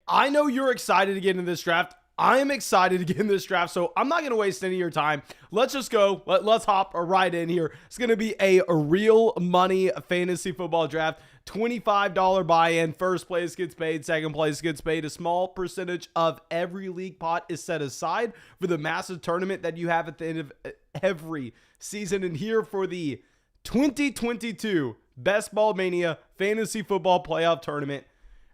I know you're excited to get into this draft. I am excited to get in this draft, so I'm not going to waste any of your time. Let's just go. Let's hop right in here. It's going to be a real money fantasy football draft. $25 buy-in. First place gets paid. Second place gets paid. A small percentage of every league pot is set aside for the massive tournament that you have at the end of every season. And here for the 2022 Best Ball Mania Fantasy Football Playoff Tournament,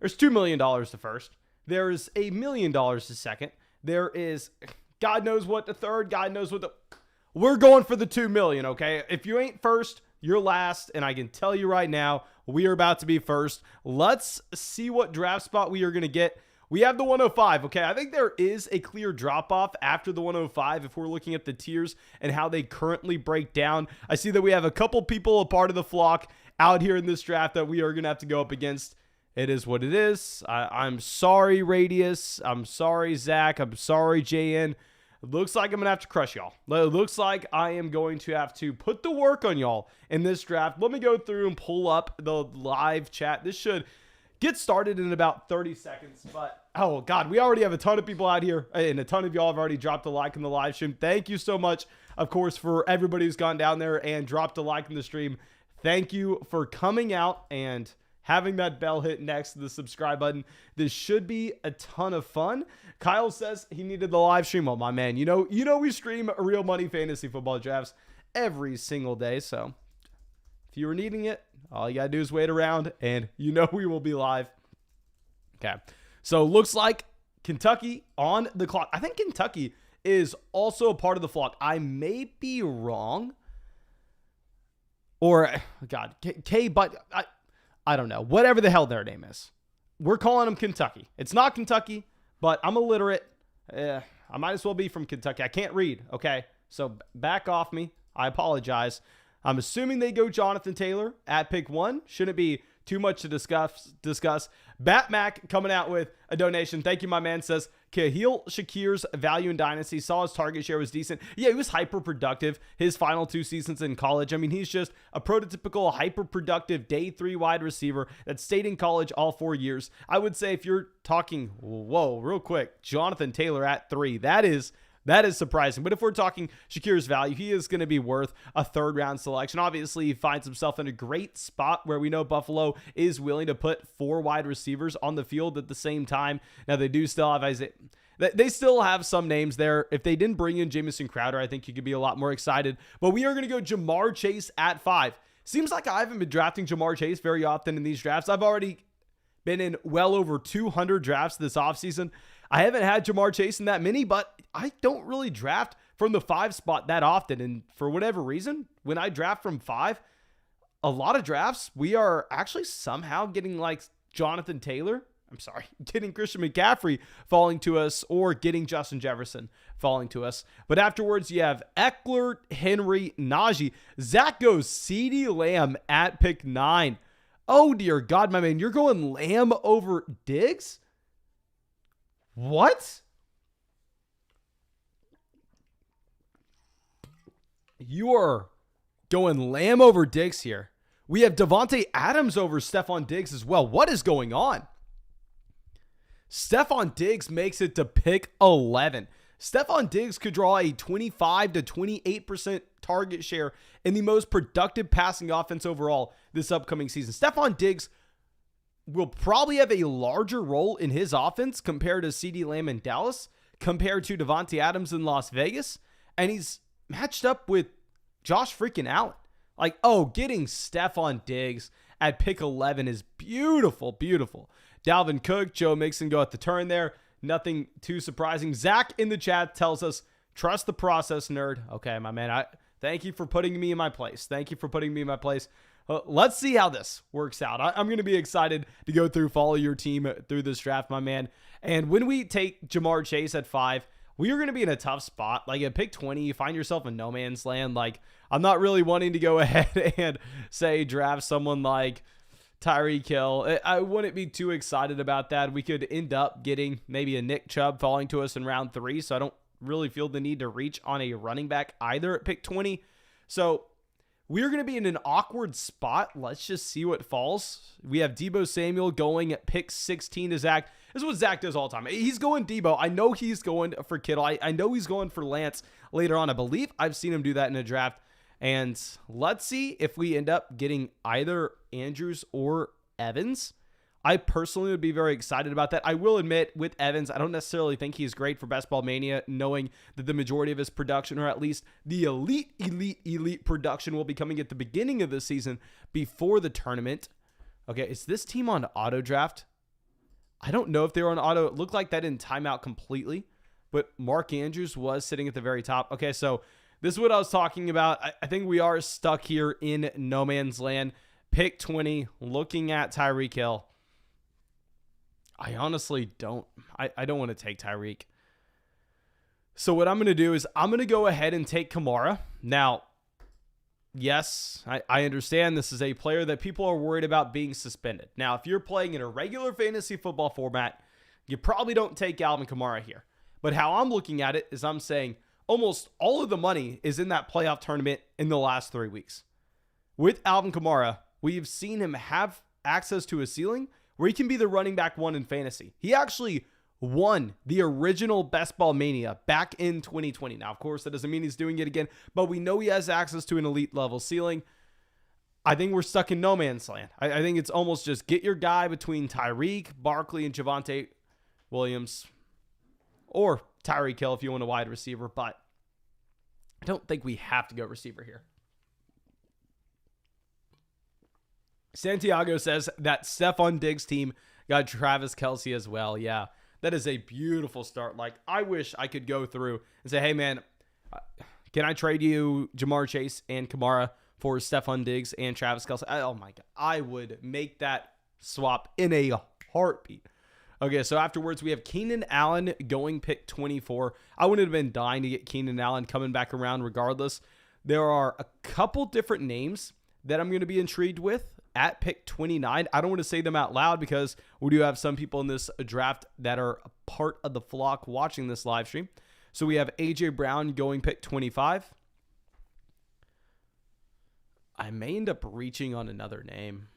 there's $2 million to first. There's $1 million to second. There is God knows what to third. God knows what the... We're going for the $2 million, okay? If you ain't first, you're last. And I can tell you right now, we are about to be first. Let's see what draft spot we are going to get. We have the 105, okay? I think there is a clear drop-off after the 105 if we're looking at the tiers and how they currently break down. I see that we have a couple people, a part of the flock, out here in this draft that we are going to have to go up against. It is what it is. I'm sorry, Radius. I'm sorry, Zach. I'm sorry, JN. It looks like I'm going to have to crush y'all. It looks like I am going to have to put the work on y'all in this draft. Let me go through and pull up the live chat. This should get started in about 30 seconds. But, oh, God, we already have a ton of people out here. And a ton of y'all have already dropped a like in the live stream. Thank you so much, of course, for everybody who's gone down there and dropped a like in the stream. Thank you for coming out and having that bell hit next to the subscribe button. This should be a ton of fun. Kyle says he needed the live stream. Well, my man, you know we stream real money fantasy football drafts every single day. So if you were needing it, all you got to do is wait around and we will be live. Okay. So looks like Kentucky on the clock. I think Kentucky is also a part of the flock. I may be wrong. Or, God, but I don't know. Whatever the hell their name is. We're calling them Kentucky. It's not Kentucky, but I'm illiterate. I might as well be from Kentucky. I can't read, okay? So back off me. I apologize. I'm assuming they go Jonathan Taylor at pick 1. Shouldn't be too much to discuss. Batmac coming out with a donation. Thank you, my man. Says, Kahil Shakir's value in Dynasty. Saw his target share was decent. Yeah, he was hyper productive his final 2 seasons in college. I mean, he's just a prototypical hyper productive day 3 wide receiver that stayed in college all 4 years. I would say if you're talking, whoa, real quick, Jonathan Taylor at 3, that is surprising. But if we're talking Shakir's value, he is going to be worth a 3rd round selection. Obviously, he finds himself in a great spot where we know Buffalo is willing to put 4 wide receivers on the field at the same time. Now, they do still have Isaiah. They still have some names there. If they didn't bring in Jamison Crowder, I think you could be a lot more excited. But we are going to go Jamar Chase at 5. Seems like I haven't been drafting Jamar Chase very often in these drafts. I've already been in well over 200 drafts this offseason. I haven't had Jamar Chase in that many, but I don't really draft from the 5 spot that often. And for whatever reason, when I draft from 5, a lot of drafts, we are actually somehow getting like Jonathan Taylor. I'm sorry, getting Christian McCaffrey falling to us or getting Justin Jefferson falling to us. But afterwards, you have Eckler, Henry, Najee. Zach goes CeeDee Lamb at pick 9. Oh, dear God, my man, you're going Lamb over Diggs? What? You are going Lamb over Diggs here. We have Devontae Adams over Stephon Diggs as well. What is going on? Stephon Diggs makes it to pick 11. Stephon Diggs could draw a 25 to 28% target share in the most productive passing offense overall this upcoming season. Stephon Diggs will probably have a larger role in his offense compared to CeeDee Lamb in Dallas, compared to Devontae Adams in Las Vegas, and he's matched up with Josh freaking Allen. Like, getting Stephon Diggs at pick 11 is beautiful, beautiful. Dalvin Cook, Joe Mixon go at the turn there. Nothing too surprising. Zach in the chat tells us, trust the process, nerd. Okay, my man. Thank you for putting me in my place. Let's see how this works out. I'm going to be excited to go through, follow your team through this draft, my man. And when we take Jamar Chase at 5, we are going to be in a tough spot. Like at pick 20, you find yourself in no man's land. Like, I'm not really wanting to go ahead and say draft someone like Tyreek Hill. I wouldn't be too excited about that. We could end up getting maybe a Nick Chubb falling to us in round 3. So I don't really feel the need to reach on a running back either at pick 20. So we're going to be in an awkward spot. Let's just see what falls. We have Deebo Samuel going at pick 16 to Zach. This is what Zach does all the time. He's going Debo. I know he's going for Kittle. I know he's going for Lance later on. I believe I've seen him do that in a draft. And let's see if we end up getting either Andrews or Evans. I personally would be very excited about that. I will admit, with Evans, I don't necessarily think he's great for Best Ball Mania, knowing that the majority of his production, or at least the elite production, will be coming at the beginning of the season before the tournament. Okay, is this team on auto draft? I don't know if they were on auto. It looked like that didn't time out completely, but Mark Andrews was sitting at the very top. Okay, so this is what I was talking about. I think we are stuck here in no man's land. Pick 20, looking at Tyreek Hill. I honestly don't. I don't want to take Tyreek. So what I'm going to do is I'm going to go ahead and take Kamara. Now, yes, I understand this is a player that people are worried about being suspended. Now, if you're playing in a regular fantasy football format, you probably don't take Alvin Kamara here. But how I'm looking at it is I'm saying almost all of the money is in that playoff tournament in the last 3 weeks. With Alvin Kamara, we've seen him have access to a ceiling where he can be the running back one in fantasy. He actually won the original Best Ball Mania back in 2020. Now, of course, that doesn't mean he's doing it again, but we know he has access to an elite level ceiling. I think we're stuck in no man's land. I think it's almost just get your guy between Tyreek, Barkley, and Javonte Williams, or Tyreek Hill if you want a wide receiver, but I don't think we have to go receiver here. Santiago says that Stephon Diggs' team got Travis Kelce as well. Yeah, that is a beautiful start. Like, I wish I could go through and say, hey, man, can I trade you Jamar Chase and Kamara for Stephon Diggs and Travis Kelce? Oh, my God. I would make that swap in a heartbeat. Okay, so afterwards, we have Keenan Allen going pick 24. I wouldn't have been dying to get Keenan Allen coming back around regardless. There are a couple different names that I'm going to be intrigued with at pick 29. I don't want to say them out loud because we do have some people in this draft that are a part of the flock watching this live stream. So we have A.J. Brown going pick 25. I may end up reaching on another name.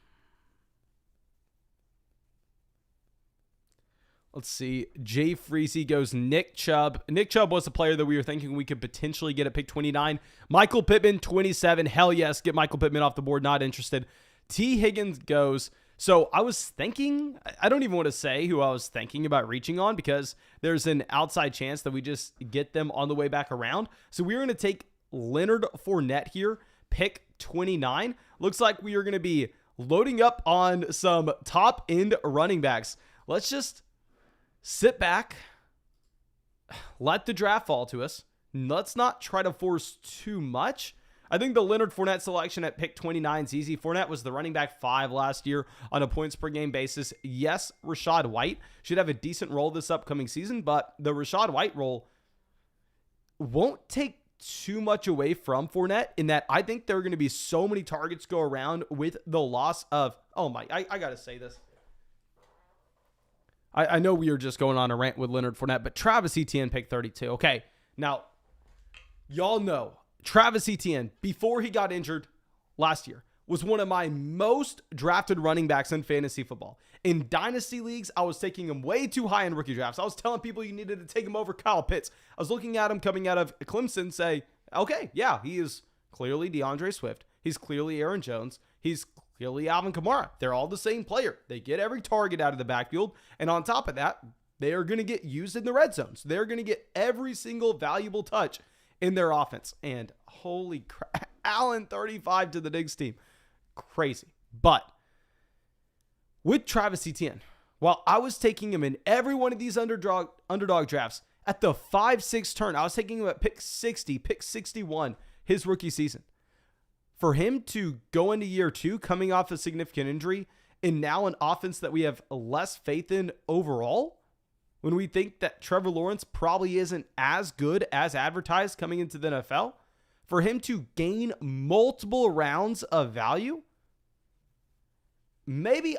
Let's see. Jay Freese goes Nick Chubb. Nick Chubb was a player that we were thinking we could potentially get at pick 29. Michael Pittman, 27. Hell yes. Get Michael Pittman off the board. Not interested. T. Higgins goes. So I was thinking, I don't even want to say who I was thinking about reaching on because there's an outside chance that we just get them on the way back around. So we're going to take Leonard Fournette here, pick 29. Looks like we are going to be loading up on some top end running backs. Let's just sit back, let the draft fall to us. Let's not try to force too much. I think the Leonard Fournette selection at pick 29 is easy. Fournette was the running back 5 last year on a points per game basis. Yes, Rachaad White should have a decent role this upcoming season, but the Rachaad White role won't take too much away from Fournette in that I think there are going to be so many targets go around with the loss of, I got to say this. I know we are just going on a rant with Leonard Fournette, but Travis Etienne pick 32. Okay, now, y'all know Travis Etienne, before he got injured last year, was one of my most drafted running backs in fantasy football. In dynasty leagues, I was taking him way too high in rookie drafts. I was telling people you needed to take him over Kyle Pitts. I was looking at him coming out of Clemson and say, okay, yeah, he is clearly DeAndre Swift. He's clearly Aaron Jones. He's clearly Alvin Kamara. They're all the same player. They get every target out of the backfield. And on top of that, they are going to get used in the red zone. So they're going to get every single valuable touch in their offense. And holy crap, Allen 35 to the Diggs team. Crazy. But with Travis Etienne, while I was taking him in every one of these underdog drafts, at the 5-6 turn, I was taking him at pick 60, pick 61, his rookie season. For him to go into year 2 coming off a significant injury and now an offense that we have less faith in overall, when we think that Trevor Lawrence probably isn't as good as advertised coming into the NFL, for him to gain multiple rounds of value, maybe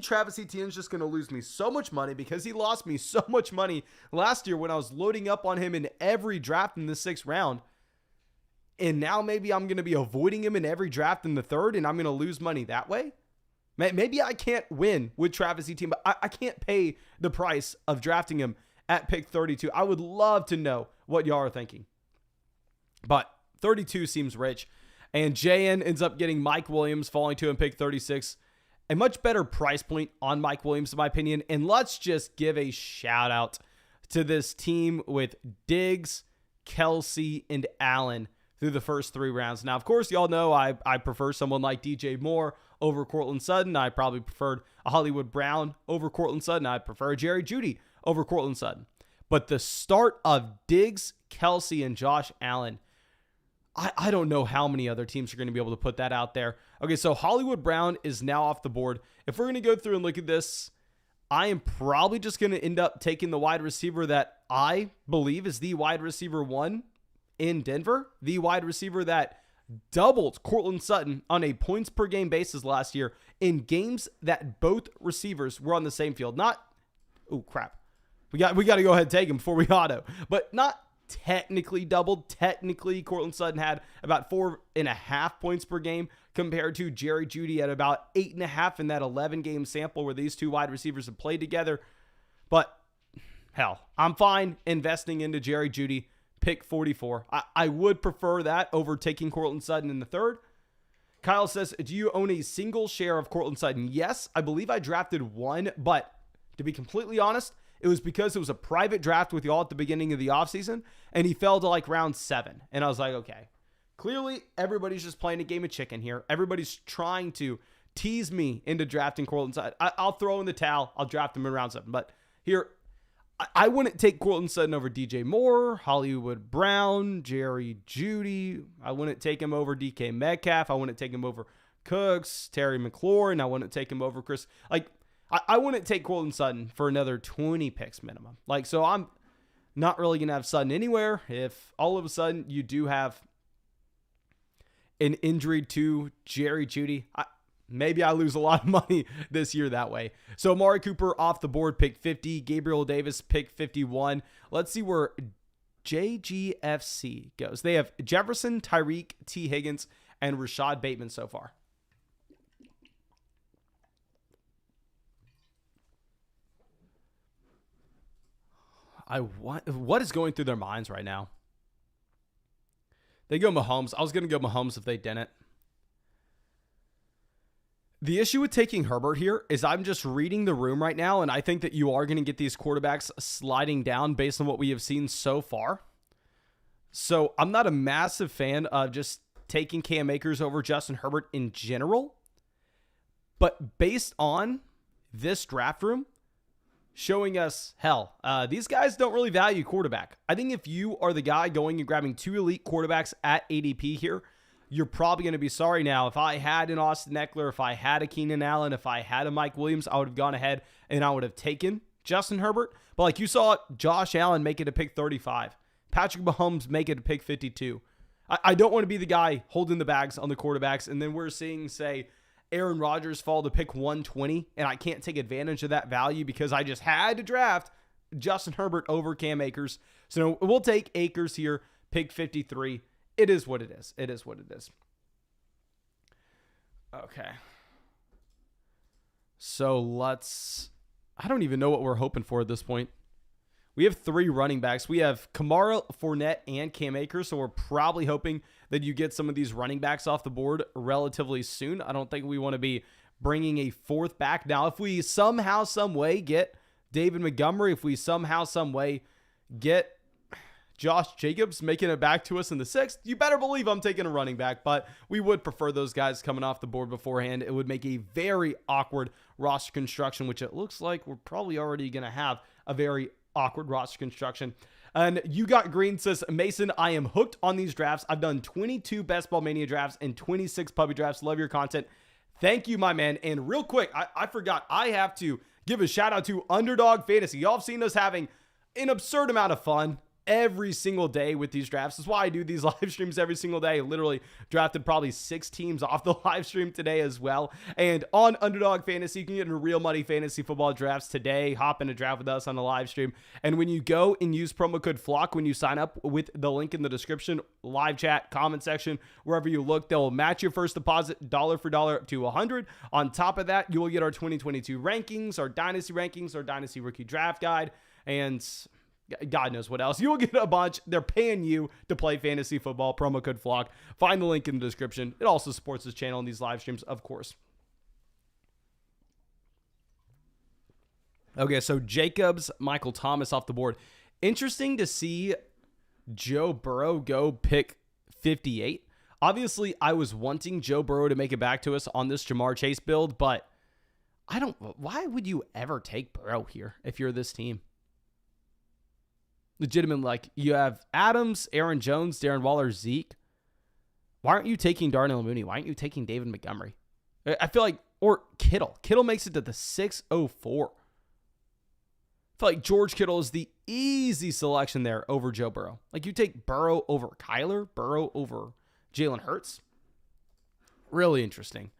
Travis Etienne's just going to lose me so much money because he lost me so much money last year when I was loading up on him in every draft in the 6th round. And now maybe I'm going to be avoiding him in every draft in the 3rd and I'm going to lose money that way. Maybe I can't win with Travis Etienne, but I can't pay the price of drafting him at pick 32. I would love to know what y'all are thinking. But 32 seems rich. And JN ends up getting Mike Williams, falling to him pick 36. A much better price point on Mike Williams, in my opinion. And let's just give a shout out to this team with Diggs, Kelsey, and Allen through the first 3 rounds. Now, of course, y'all know I prefer someone like DJ Moore over Cortland Sutton. I probably preferred a Hollywood Brown over Cortland Sutton. I prefer Jerry Jeudy over Cortland Sutton. But the start of Diggs, Kelsey, and Josh Allen, I don't know how many other teams are going to be able to put that out there. Okay, so Hollywood Brown is now off the board. If we're going to go through and look at this, I am probably just going to end up taking the wide receiver that I believe is the wide receiver 1 in Denver, the wide receiver that doubled Cortland Sutton on a points per game basis last year in games that both receivers were on the same field. Not, oh crap, we got to go ahead and take him before we auto, but not technically doubled. Technically, Cortland Sutton had about 4.5 points per game compared to Jerry Jeudy at about 8.5 in that 11-game sample where these two wide receivers have played together. But hell, I'm fine investing into Jerry Jeudy, pick 44. I would prefer that over taking Cortland Sutton in the 3rd. Kyle says, do you own a single share of Cortland Sutton? Yes, I believe I drafted 1, but to be completely honest, it was because it was a private draft with y'all at the beginning of the offseason, and he fell to like round 7. And I was like, okay, clearly everybody's just playing a game of chicken here. Everybody's trying to tease me into drafting Cortland Sutton. I'll throw in the towel. I'll draft him in round 7. But here, I wouldn't take Cortland Sutton over DJ Moore, Hollywood Brown, Jerry Jeudy. I wouldn't take him over DK Metcalf. I wouldn't take him over Cooks, Terry McLaurin. I wouldn't take him over Chris. I wouldn't take Cortland Sutton for another 20 picks minimum. So I'm not really going to have Sutton anywhere. If all of a sudden you do have an injury to Jerry Jeudy, maybe I lose a lot of money this year that way. So Amari Cooper off the board, pick 50. Gabriel Davis, pick 51. Let's see where JGFC goes. They have Jefferson, Tyreek, T. Higgins, and Rashad Bateman so far. What is going through their minds right now? They go Mahomes. I was going to go Mahomes if they didn't. The issue with taking Herbert here is I'm just reading the room right now, and I think that you are going to get these quarterbacks sliding down based on what we have seen so far. So I'm not a massive fan of just taking Cam Akers over Justin Herbert in general. But based on this draft room, showing us, these guys don't really value quarterback. I think if you are the guy going and grabbing 2 elite quarterbacks at ADP here, you're probably going to be sorry now. If I had an Austin Eckler, if I had a Keenan Allen, if I had a Mike Williams, I would have gone ahead and I would have taken Justin Herbert. But like you saw Josh Allen make it to pick 35. Patrick Mahomes make it to pick 52. I don't want to be the guy holding the bags on the quarterbacks, and then we're seeing, say, Aaron Rodgers fall to pick 120, and I can't take advantage of that value because I just had to draft Justin Herbert over Cam Akers. So we'll take Akers here, pick 53. It is what it is. It is what it is. Okay. So I don't even know what we're hoping for at this point. We have 3 running backs. We have Kamara, Fournette, and Cam Akers. So we're probably hoping that you get some of these running backs off the board relatively soon. I don't think we want to be bringing a 4th back. Now, if we somehow, some way get David Montgomery, if we somehow, some way get Josh Jacobs making it back to us in the 6th, you better believe I'm taking a running back, but we would prefer those guys coming off the board beforehand. It would make a very awkward roster construction, which it looks like we're probably already going to have a very awkward roster construction. And You Got Green says, Mason, I am hooked on these drafts. I've done 22 Best Ball Mania drafts and 26 puppy drafts. Love your content. Thank you, my man. And real quick, I forgot, I have to give a shout out to Underdog Fantasy. Y'all have seen us having an absurd amount of fun every single day with these drafts. That's why I do these live streams every single day. Literally drafted probably 6 teams off the live stream today as well. And on Underdog Fantasy, you can get into real money fantasy football drafts today. Hop in a draft with us on the live stream. And when you go and use promo code FLOCK when you sign up with the link in the description, live chat, comment section, wherever you look, they'll match your first deposit dollar for dollar up to $100. On top of that, you will get our 2022 rankings, our dynasty rankings, our dynasty rookie draft guide, and God knows what else. You will get a bunch. They're paying you to play fantasy football. Promo code FLOCK. Find the link in the description. It also supports this channel and these live streams, of course. Okay, so Jacobs, Michael Thomas off the board. Interesting to see Joe Burrow go pick 58. Obviously, I was wanting Joe Burrow to make it back to us on this Jamar Chase build, but why would you ever take Burrow here if you're this team? Legitimate, like, you have Adams, Aaron Jones, Darren Waller, Zeke. Why aren't you taking Darnell Mooney? Why aren't you taking David Montgomery? I feel like, or Kittle. Kittle makes it to the 604. I feel like George Kittle is the easy selection there over Joe Burrow. Like, you take Burrow over Kyler, Burrow over Jalen Hurts. Really interesting.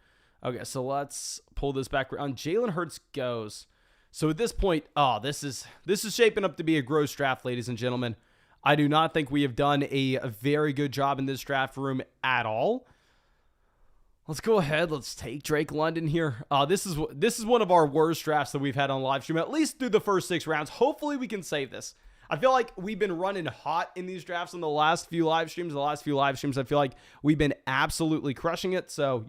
Okay, so let's pull this back around. Jalen Hurts goes. So at this point, this is shaping up to be a gross draft, ladies and gentlemen. I do not think we have done a very good job in this draft room at all. Let's go ahead. Let's take Drake London here. This is one of our worst drafts that we've had on live stream, at least through the first 6 rounds. Hopefully we can save this. I feel like we've been running hot in these drafts in the last few live streams. I feel like we've been absolutely crushing it. So,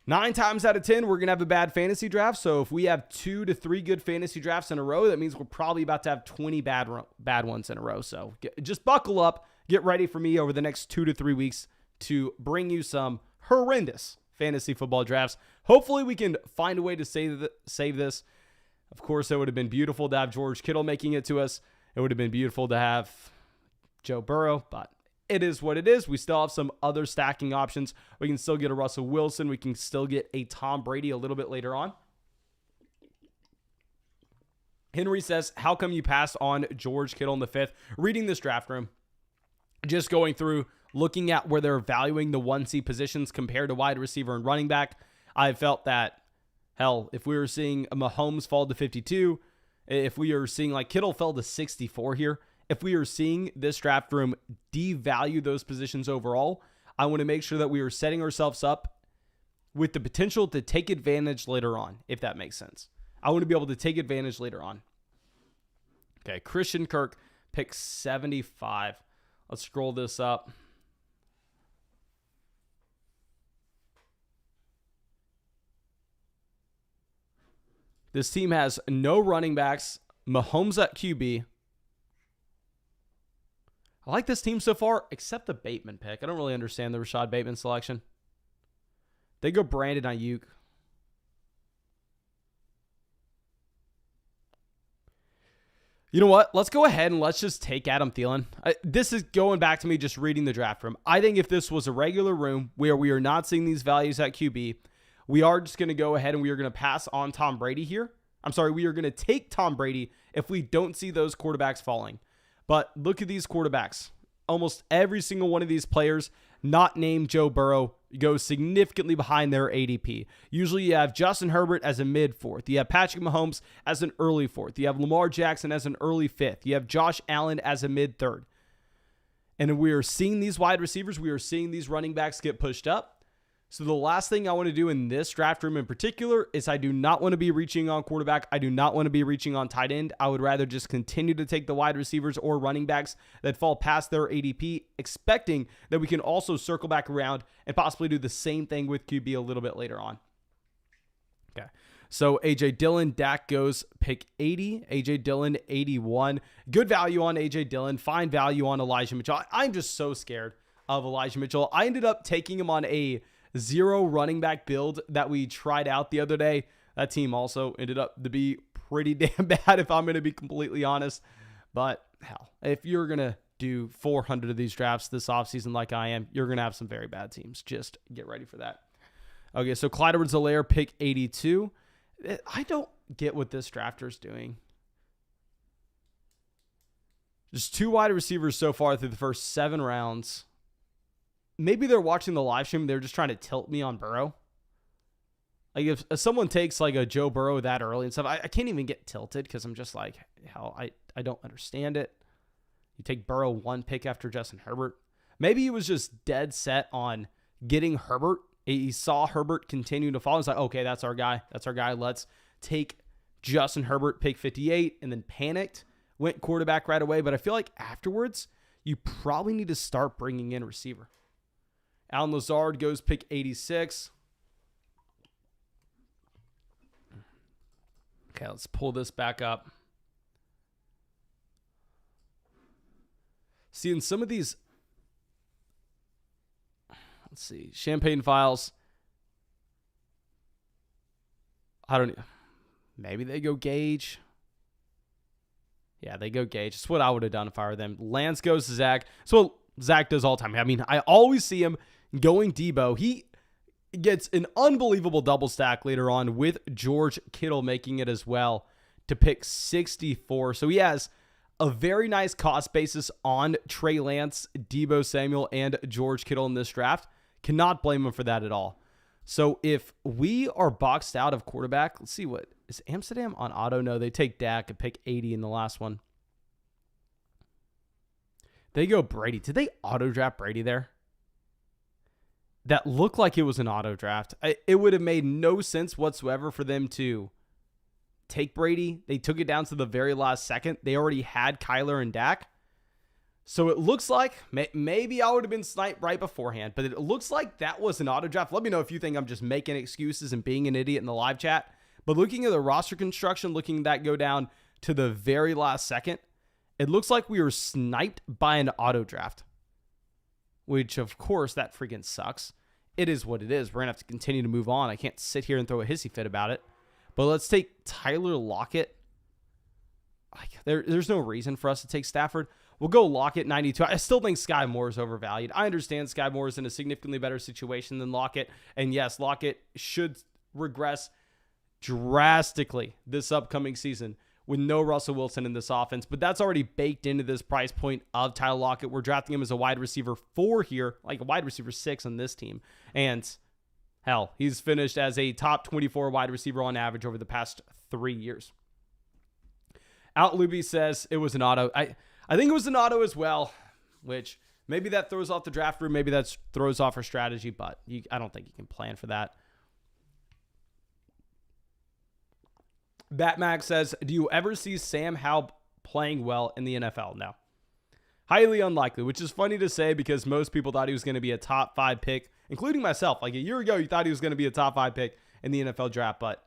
9 times out of 10, we're going to have a bad fantasy draft. So if we have 2 to 3 good fantasy drafts in a row, that means we're probably about to have 20 bad ones in a row. So just buckle up. Get ready for me over the next 2 to 3 weeks to bring you some horrendous fantasy football drafts. Hopefully we can find a way to save this. Of course, it would have been beautiful to have George Kittle making it to us. It would have been beautiful to have Joe Burrow, but it is what it is. We still have some other stacking options. We can still get a Russell Wilson. We can still get a Tom Brady a little bit later on. Henry says, how come you passed on George Kittle in the 5th? Reading this draft room, just going through, looking at where they're valuing the 1C positions compared to wide receiver and running back, I felt that, hell, if we were seeing a Mahomes fall to 52, if we are seeing like Kittle fell to 64 here, if we are seeing this draft room devalue those positions overall, I want to make sure that we are setting ourselves up with the potential to take advantage later on, if that makes sense. I want to be able to take advantage later on. Okay, Christian Kirk, pick 75. Let's scroll this up. This team has no running backs. Mahomes at QB. I like this team so far, except the Bateman pick. I don't really understand the Rashad Bateman selection. They go Brandon Ayuk. You know what? Let's go ahead and let's just take Adam Thielen. This is going back to me just reading the draft room. I think if this was a regular room where we are not seeing these values at QB, we are just going to go ahead and we are going to pass on Tom Brady here. I'm sorry, we are going to take Tom Brady if we don't see those quarterbacks falling. But look at these quarterbacks. Almost every single one of these players, not named Joe Burrow, goes significantly behind their ADP. Usually you have Justin Herbert as a mid-4th. You have Patrick Mahomes as an early 4th. You have Lamar Jackson as an early 5th. You have Josh Allen as a mid-3rd. And we are seeing these wide receivers. We are seeing these running backs get pushed up. So the last thing I want to do in this draft room in particular is I do not want to be reaching on quarterback. I do not want to be reaching on tight end. I would rather just continue to take the wide receivers or running backs that fall past their ADP, expecting that we can also circle back around and possibly do the same thing with QB a little bit later on. Okay. So AJ Dillon, Dak goes pick 80. AJ Dillon, 81. Good value on AJ Dillon. Fine value on Elijah Mitchell. I'm just so scared of Elijah Mitchell. I ended up taking him on a 0 running back build that we tried out the other day. That team also ended up to be pretty damn bad, if I'm going to be completely honest. But hell, if you're going to do 400 of these drafts this offseason like I am, you're going to have some very bad teams. Just get ready for that. Okay, so Clyde Edwards-Helaire, pick 82. I don't get what this drafter is doing. Just 2 wide receivers so far through the first 7 rounds. Maybe they're watching the live stream. They're just trying to tilt me on Burrow. Like if someone takes like a Joe Burrow that early and stuff, I can't even get tilted because I'm just like, hell, I don't understand it. You take Burrow 1 pick after Justin Herbert. Maybe he was just dead set on getting Herbert. He saw Herbert continue to fall. He's like, okay, that's our guy. That's our guy. Let's take Justin Herbert, pick 58, and then panicked. Went quarterback right away. But I feel like afterwards, you probably need to start bringing in a receiver. Allen Lazard goes pick 86. Okay, let's pull this back up. See, in some of these, let's see, Champagne Files. I don't know. Maybe they go Gage. Yeah, they go Gage. That's what I would have done if I were them. Lance goes to Zach. That's what Zach does all the time. I mean, I always see him going Debo. He gets an unbelievable double stack later on with George Kittle making it as well to pick 64. So he has a very nice cost basis on Trey Lance, Debo Samuel, and George Kittle in this draft. Cannot blame him for that at all. So if we are boxed out of quarterback, let's see, what is Amsterdam on auto? No, they take Dak and pick 80 in the last one. They go Brady. Did they auto draft Brady there? That looked like it was an auto draft. It would have made no sense whatsoever for them to take Brady. They took it down to the very last second. They already had Kyler and Dak. So it looks like maybe I would have been sniped right beforehand, but it looks like that was an auto draft. Let me know if you think I'm just making excuses and being an idiot in the live chat. But looking at the roster construction, looking at that go down to the very last second, it looks like we were sniped by an auto draft, which of course that freaking sucks. It is what it is. We're going to have to continue to move on. I can't sit here and throw a hissy fit about it. But let's take Tyler Lockett. There's no reason for us to take Stafford. We'll go Lockett 92. I still think Sky Moore is overvalued. I understand Sky Moore is in a significantly better situation than Lockett. And yes, Lockett should regress drastically this upcoming season with no Russell Wilson in this offense. But that's already baked into this price point of Tyler Lockett. We're drafting him as a wide receiver 4 here, like a wide receiver 6 on this team. And hell, he's finished as a top 24 wide receiver on average over the past 3 years. Outluby says it was an auto. I think it was an auto as well, which maybe that throws off the draft room. Maybe that throws off our strategy, but I don't think you can plan for that. Batmax says, do you ever see Sam Howell playing well in the NFL? No. Highly unlikely, which is funny to say because most people thought he was going to be a top 5 pick, including myself. Like a year ago, you thought he was going to be a top 5 pick in the NFL draft, but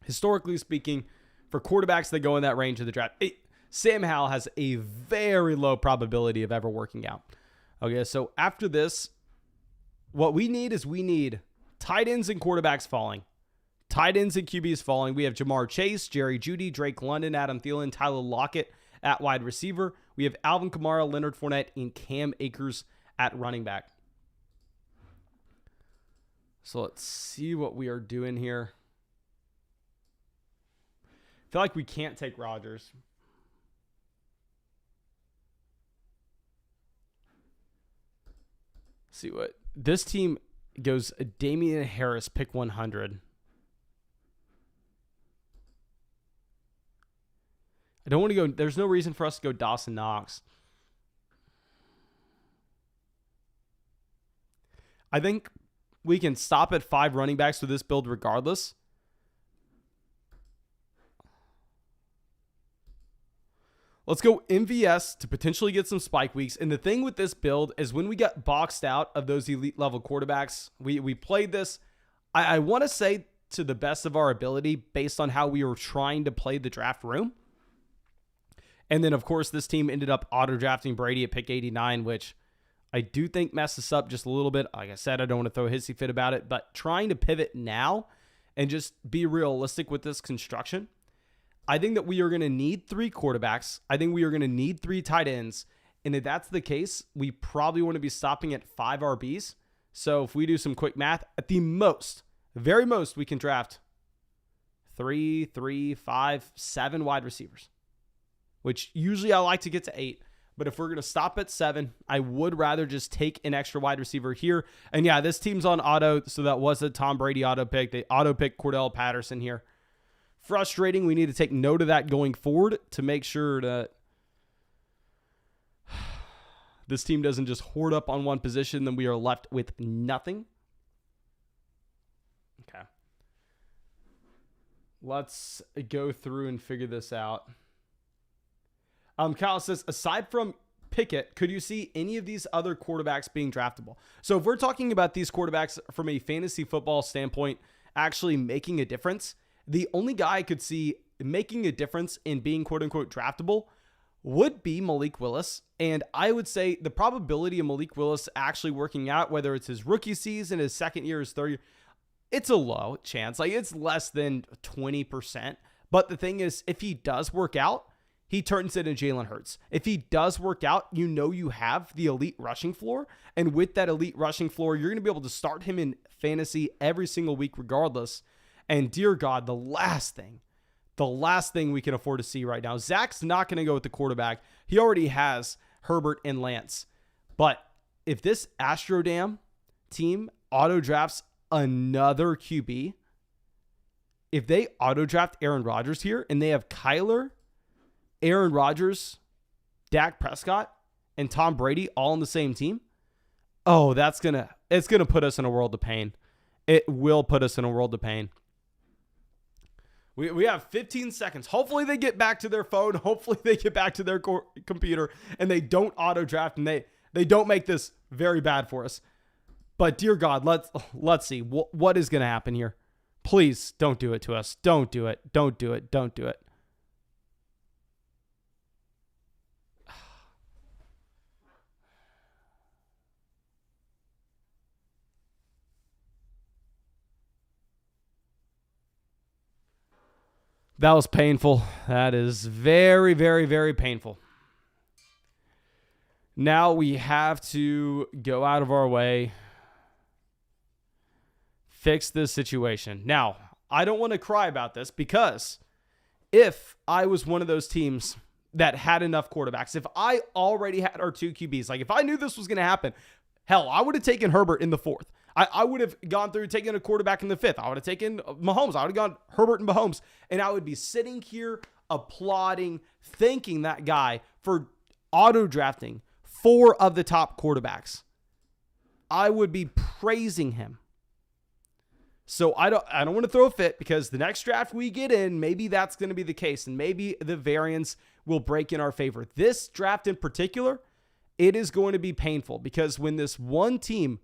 historically speaking, for quarterbacks that go in that range of the draft, Sam Howell has a very low probability of ever working out. Okay, so after this, what we need is tight ends and quarterbacks falling. Tight ends and QBs falling. We have Jamar Chase, Jerry Jeudy, Drake London, Adam Thielen, Tyler Lockett at wide receiver. We have Alvin Kamara, Leonard Fournette, and Cam Akers at running back. So let's see what we are doing here. I feel like we can't take Rodgers. See what this team goes. Damian Harris, pick 100. I don't want to go. There's no reason for us to go Dawson Knox. I think we can stop at 5 running backs with this build regardless. Let's go MVS to potentially get some spike weeks. And the thing with this build is when we get boxed out of those elite level quarterbacks, we played this, I want to say to the best of our ability based on how we were trying to play the draft room. And then, of course, this team ended up auto-drafting Brady at pick 89, which I do think messed us up just a little bit. Like I said, I don't want to throw a hissy fit about it, but trying to pivot now and just be realistic with this construction, I think that we are going to need 3 quarterbacks. I think we are going to need 3 tight ends. And if that's the case, we probably want to be stopping at 5 RBs. So if we do some quick math, at the most, very most, we can draft 3, 5, 7 wide receivers. which usually I like to get to 8. But if we're going to stop at 7, I would rather just take an extra wide receiver here. And yeah, this team's on auto, so that was a Tom Brady auto pick. They auto picked Cordell Patterson here. Frustrating. We need to take note of that going forward to make sure that this team doesn't just hoard up on one position, then we are left with nothing. Okay. Let's go through and figure this out. Kyle says, aside from Pickett, could you see any of these other quarterbacks being draftable? So if we're talking about these quarterbacks from a fantasy football standpoint, actually making a difference, the only guy I could see making a difference in being quote unquote draftable would be Malik Willis. And I would say the probability of Malik Willis actually working out, whether it's his rookie season, his second year, his third year, it's a low chance. Like it's less than 20%. But the thing is, if he does work out, he turns into Jalen Hurts. If he does work out, you know you have the elite rushing floor. And with that elite rushing floor, you're going to be able to start him in fantasy every single week regardless. And dear God, the last thing we can afford to see right now, Zach's not going to go with the quarterback. He already has Herbert and Lance. But if this Astrodam team auto drafts another QB, if they auto draft Aaron Rodgers here and they have Kyler, Aaron Rodgers, Dak Prescott, and Tom Brady all on the same team, oh, it's gonna put us in a world of pain. It will put us in a world of pain. We have 15 seconds. Hopefully they get back to their phone. Hopefully they get back to their computer and they don't auto draft and they don't make this very bad for us. But dear God, let's see what is going to happen here. Please don't do it to us. Don't do it. Don't do it. Don't do it. That was painful. That is very, very, very painful. Now we have to go out of our way, fix this situation. Now, I don't want to cry about this because if I was one of those teams that had enough quarterbacks, if I already had our 2 QBs, like if I knew this was going to happen, hell, I would have taken Herbert in the 4th. I would have gone through taking a quarterback in the 5th. I would have taken Mahomes. I would have gone Herbert and Mahomes. And I would be sitting here applauding, thanking that guy for auto drafting 4 of the top quarterbacks. I would be praising him. So I don't want to throw a fit because the next draft we get in, maybe that's going to be the case. And maybe the variance will break in our favor. This draft in particular, it is going to be painful because when this one team,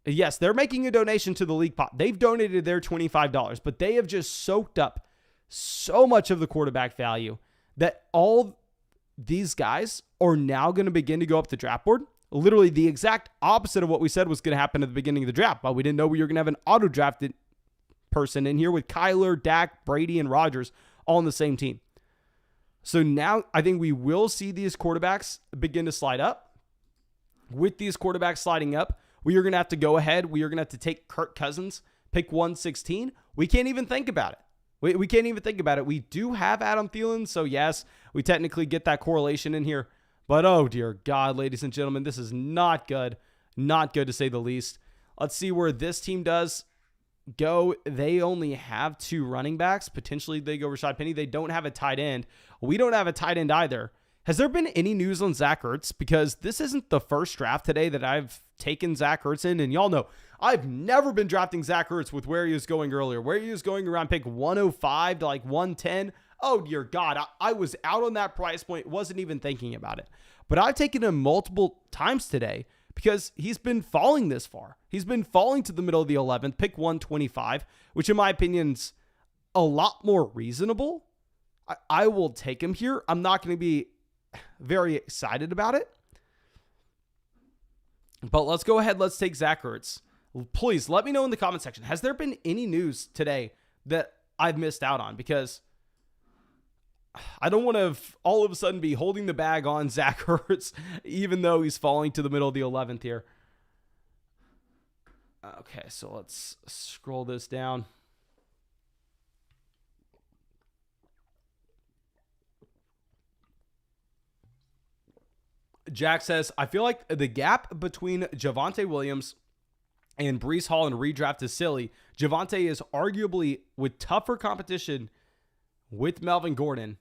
yes, they're making a donation to the league pot. They've donated their $25, but they have just soaked up so much of the quarterback value that all these guys are now going to begin to go up the draft board. Literally the exact opposite of what we said was going to happen at the beginning of the draft. But we didn't know we were going to have an auto-drafted person in here with Kyler, Dak, Brady, and Rodgers all on the same team. So now I think we will see these quarterbacks begin to slide up. With these quarterbacks sliding up, we are going to have to go ahead. We are going to have to take Kirk Cousins, pick 116. We can't even think about it. We can't even think about it. We do have Adam Thielen, so yes, we technically get that correlation in here. But oh dear God, ladies and gentlemen, this is not good. Not good to say the least. Let's see where this team does go. They only have 2 running backs. Potentially they go Rashad Penny. They don't have a tight end. We don't have a tight end either. Has there been any news on Zach Ertz? Because this isn't the first draft today that I've taken Zach Ertz in. And y'all know, I've never been drafting Zach Ertz with where he was going earlier. Where he was going around pick 105 to like 110. Oh, dear God. I was out on that price point. Wasn't even thinking about it. But I've taken him multiple times today because he's been falling this far. He's been falling to the middle of the 11th, pick 125, which in my opinion is a lot more reasonable. I will take him here. I'm not going to be very excited about it. But let's go ahead. Let's take Zach Ertz. Please let me know in the comment section. Has there been any news today that I've missed out on? Because I don't want to all of a sudden be holding the bag on Zach Ertz, even though he's falling to the middle of the 11th here. Okay, so let's scroll this down. Jack says, I feel like the gap between Javonte Williams and Breece Hall in redraft is silly. Javonte is arguably with tougher competition with Melvin Gordon,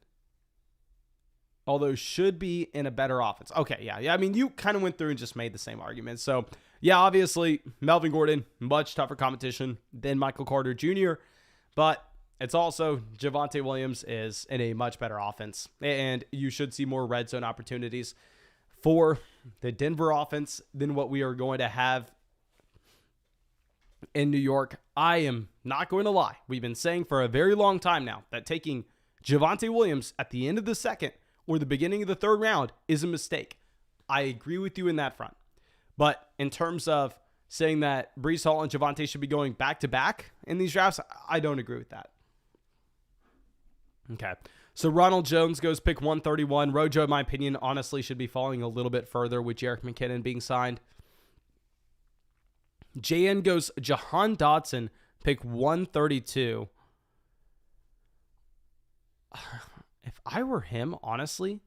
although should be in a better offense. Okay, yeah. I mean, you kind of went through and just made the same argument. So, yeah, obviously, Melvin Gordon, much tougher competition than Michael Carter Jr., but it's also Javonte Williams is in a much better offense, and you should see more red zone opportunities for the Denver offense than what we are going to have in New York. I am not going to lie. We've been saying for a very long time now that taking Javonte Williams at the end of the second or the beginning of the third round is a mistake. I agree with you in that front. But in terms of saying that Breece Hall and Javonte should be going back-to-back in these drafts, I don't agree with that. Okay. So Ronald Jones goes pick 131. Rojo, in my opinion, honestly should be falling a little bit further with Jerick McKinnon being signed. JN goes Jahan Dotson, pick 132. If I were him, honestly,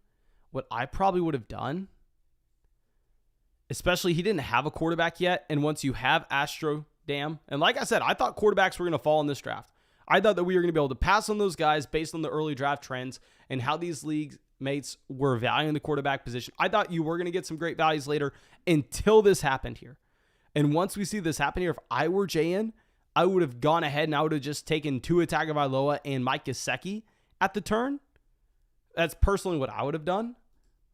what I probably would have done, especially he didn't have a quarterback yet, and once you have Astro Dam, and like I said, I thought quarterbacks were going to fall in this draft. I thought that we were going to be able to pass on those guys based on the early draft trends and how these league mates were valuing the quarterback position. I thought you were going to get some great values later until this happened here. And once we see this happen here, if I were JN, I would have gone ahead and I would have just taken Tua Tagovailoa and Mike Gesicki at the turn. That's personally what I would have done.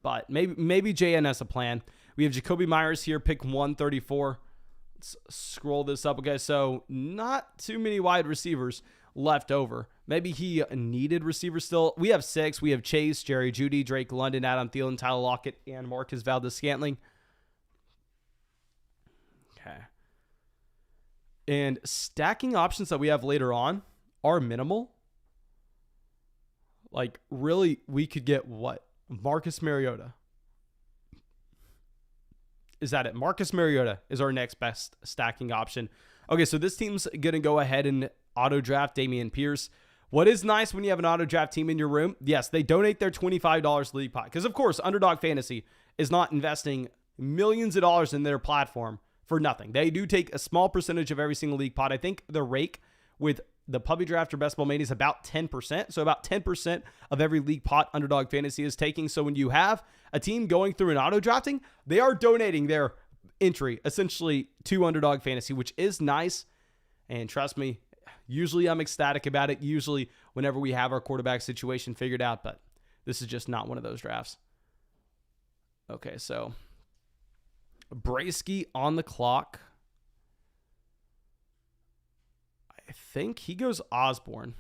But maybe JN has a plan. We have Jacoby Myers here, pick 134. Let's scroll this up. Okay, so not too many wide receivers left over. Maybe he needed receivers still. We have 6. We have Chase, Jerry Jeudy, Drake London, Adam Thielen, Tyler Lockett, and Marcus Valdes-Scantling. Okay. And stacking options that we have later on are minimal. Like, really, we could get what? Marcus Mariota. Is that it? Marcus Mariota is our next best stacking option. Okay, so this team's going to go ahead and auto draft Dameon Pierce. What is nice when you have an auto draft team in your room, yes, they donate their $25 league pot. Because, of course, Underdog Fantasy is not investing millions of dollars in their platform for nothing. They do take a small percentage of every single league pot. I think the rake with the Puppy Draft or Best Ball Mania is about 10%. So about 10% of every league pot Underdog Fantasy is taking. So when you have a team going through an auto drafting, they are donating their entry essentially to Underdog Fantasy, which is nice. And trust me, usually I'm ecstatic about it. Usually whenever we have our quarterback situation figured out, but this is just not one of those drafts. Okay, so Brasky on the clock. I think he goes Osborne.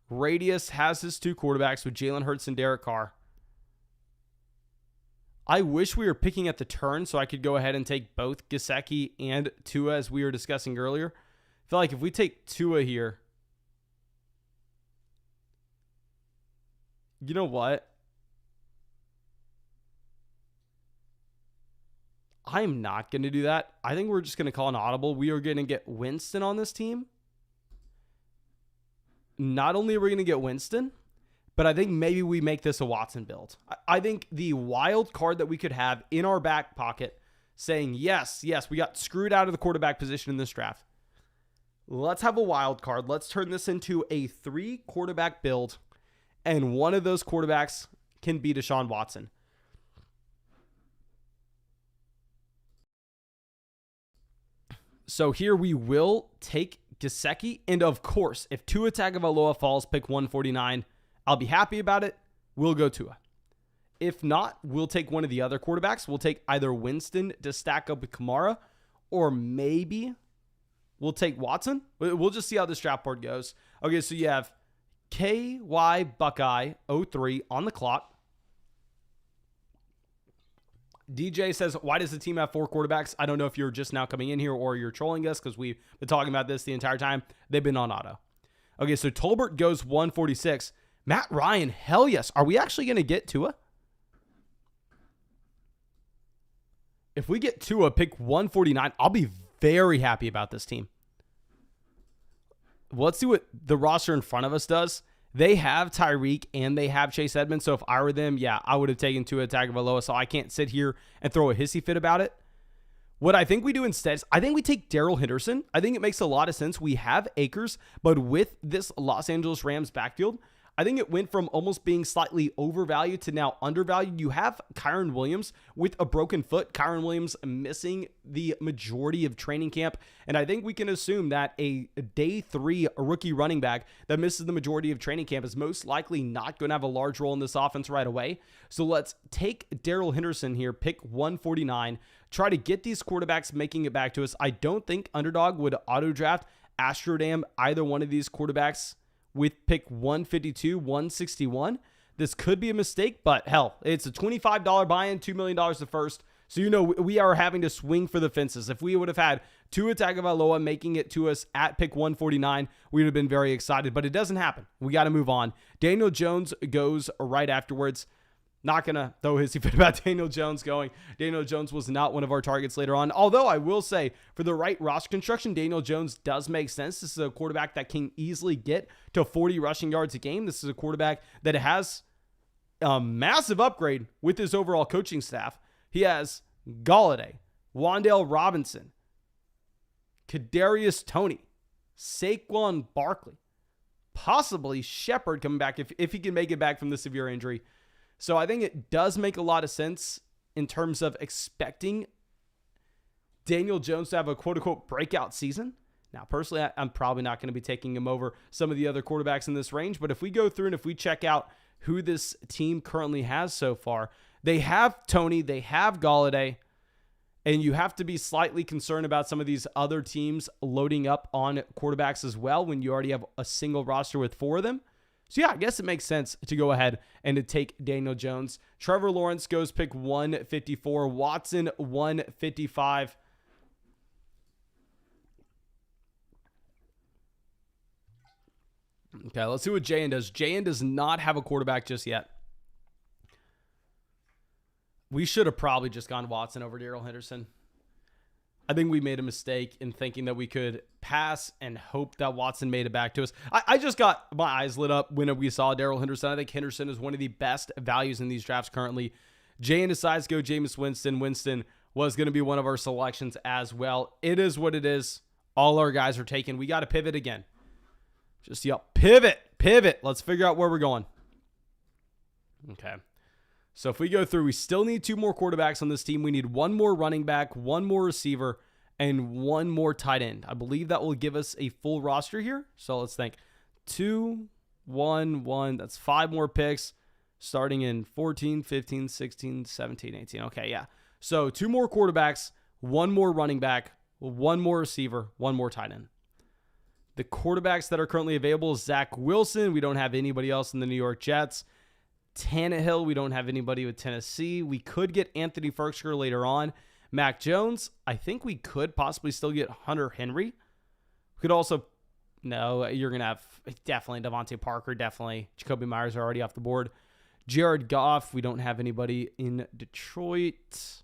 Radius has his 2 quarterbacks with Jalen Hurts and Derek Carr. I wish we were picking at the turn so I could go ahead and take both Gesicki and Tua as we were discussing earlier. I feel like if we take Tua here, you know what? I'm not going to do that. I think we're just going to call an audible. We are going to get Winston on this team. Not only are we going to get Winston, but I think maybe we make this a Watson build. I think the wild card that we could have in our back pocket saying, yes, we got screwed out of the quarterback position in this draft. Let's have a wild card. Let's turn this into a 3 quarterback build, and one of those quarterbacks can be Deshaun Watson. So here we will take Gesicki, and of course, if Tua Tagovailoa falls, pick 149, I'll be happy about it. We'll go Tua. If not, we'll take one of the other quarterbacks. We'll take either Winston to stack up with Kamara, or maybe we'll take Watson. We'll just see how this draft board goes. Okay, so you have KY Buckeye 03 on the clock. DJ says, why does the team have 4 quarterbacks? I don't know if you're just now coming in here or you're trolling us because we've been talking about this the entire time. They've been on auto. Okay, so Tolbert goes 146. Matt Ryan, hell yes. Are we actually going to get Tua? If we get Tua, pick 149, I'll be very happy about this team. Let's see what the roster in front of us does. They have Tyreek and they have Chase Edmonds. So if I were them, yeah, I would have taken Tua Tagovailoa. So I can't sit here and throw a hissy fit about it. What I think we do instead is I think we take Darrell Henderson. I think it makes a lot of sense. We have Akers, but with this Los Angeles Rams backfield, I think it went from almost being slightly overvalued to now undervalued. You have Kyren Williams with a broken foot. Kyren Williams missing the majority of training camp. And I think we can assume that a day 3 rookie running back that misses the majority of training camp is most likely not going to have a large role in this offense right away. So let's take Darrell Henderson here, pick 149, try to get these quarterbacks making it back to us. I don't think Underdog would auto draft Astrodam either one of these quarterbacks with pick 152, 161. This could be a mistake, but hell, it's a $25 buy-in, $2 million the first. So, you know, we are having to swing for the fences. If we would have had Tua Tagovailoa making it to us at pick 149, we would have been very excited, but it doesn't happen. We got to move on. Daniel Jones goes right afterwards. Not going to throw his fit about Daniel Jones going. Daniel Jones was not one of our targets later on. Although I will say, for the right roster construction, Daniel Jones does make sense. This is a quarterback that can easily get to 40 rushing yards a game. This is a quarterback that has a massive upgrade with his overall coaching staff. He has Galladay, Wan'Dale Robinson, Kadarius Toney, Saquon Barkley, possibly Shepard coming back if he can make it back from the severe injury. So I think it does make a lot of sense in terms of expecting Daniel Jones to have a quote-unquote breakout season. Now, personally, I'm probably not going to be taking him over some of the other quarterbacks in this range. But if we go through and if we check out who this team currently has so far, they have Toney, they have Galladay, and you have to be slightly concerned about some of these other teams loading up on quarterbacks as well when you already have a single roster with 4 of them. So, yeah, I guess it makes sense to go ahead and to take Daniel Jones. Trevor Lawrence goes pick 154. Watson, 155. Okay, let's see what Jayan does. Jayan does not have a quarterback just yet. We should have probably just gone Watson over Darrell Henderson. I think we made a mistake in thinking that we could pass and hope that Watson made it back to us. I just got my eyes lit up when we saw Darrell Henderson. I think Henderson is one of the best values in these drafts currently. Jayan decides to go Jameis Winston. Winston was going to be one of our selections as well. It is what it is. All our guys are taken. We got to pivot again. Just, pivot. Let's figure out where we're going. Okay. So if we go through, we still need 2 more quarterbacks on this team. We need 1 more running back, 1 more receiver, and 1 more tight end. I believe that will give us a full roster here. So let's think. 2, 1, 1. That's 5 more picks starting in 14, 15, 16, 17, 18. Okay, yeah. So 2 more quarterbacks, 1 more running back, 1 more receiver, 1 more tight end. The quarterbacks that are currently available is Zach Wilson. We don't have anybody else in the New York Jets. Tannehill, we don't have anybody with Tennessee. We could get Anthony Firkser later on. Mac Jones, I think we could possibly still get Hunter Henry. We could also, no, you're going to have definitely Devontae Parker, definitely. Jacoby Myers are already off the board. Jared Goff, we don't have anybody in Detroit.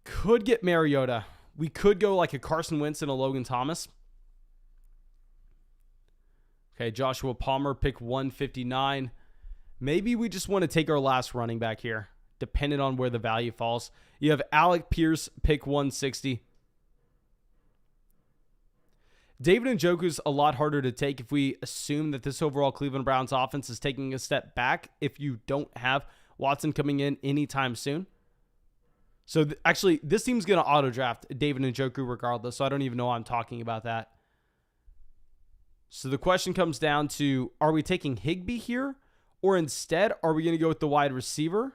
Could get Mariota. We could go like a Carson Wentz and a Logan Thomas. Okay, Joshua Palmer, pick 159. Maybe we just want to take our last running back here, depending on where the value falls. You have Alec Pierce, pick 160. David Njoku's a lot harder to take if we assume that this overall Cleveland Browns offense is taking a step back if you don't have Watson coming in anytime soon. So actually, this team's going to auto-draft David Njoku regardless, so I don't even know why I'm talking about that. So the question comes down to, are we taking Higbee here? Or instead, are we going to go with the wide receiver?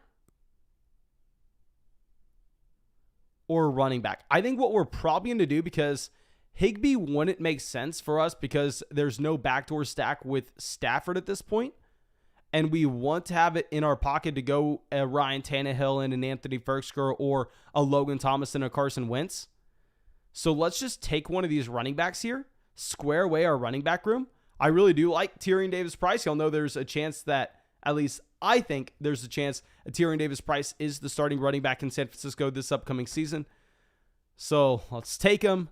Or running back? I think what we're probably going to do, because Higbee wouldn't make sense for us because there's no backdoor stack with Stafford at this point. And we want to have it in our pocket to go a Ryan Tannehill and an Anthony Firkser or a Logan Thomas and a Carson Wentz. So let's just take one of these running backs here, square away our running back room. I really do like Tyrion Davis-Price. Y'all know there's a chance that, at least I think there's a chance that Tyrion Davis-Price is the starting running back in San Francisco this upcoming season. So let's take him.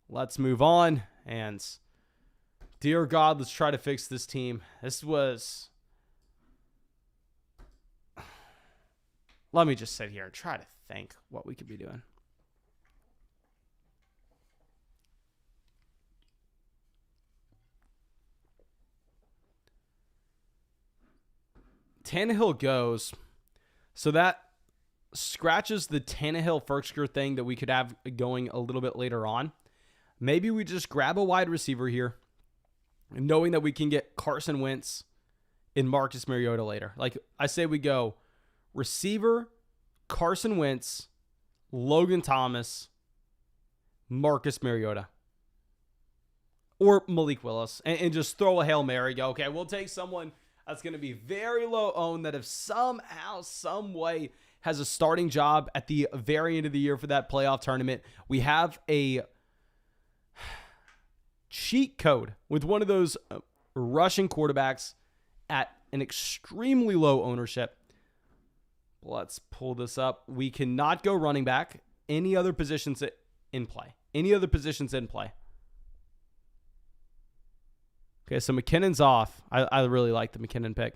Let's move on and Dear God, let's try to fix this team. This was... Let me just sit here and try to think what we could be doing. Tannehill goes. So that scratches the Tannehill-Firkser thing that we could have going a little bit later on. Maybe we just grab a wide receiver here, knowing that we can get Carson Wentz and Marcus Mariota later. Like I say, we go receiver, Carson Wentz, Logan Thomas, Marcus Mariota, or Malik Willis, and just throw a Hail Mary. Go, okay, we'll take someone that's going to be very low owned, that if somehow, some way has a starting job at the very end of the year for that playoff tournament. We have a cheat code with one of those rushing quarterbacks at an extremely low ownership. Let's pull this up. We cannot go running back. Any other positions in play? Any other positions in play? Okay, so McKinnon's off. I really like the McKinnon pick.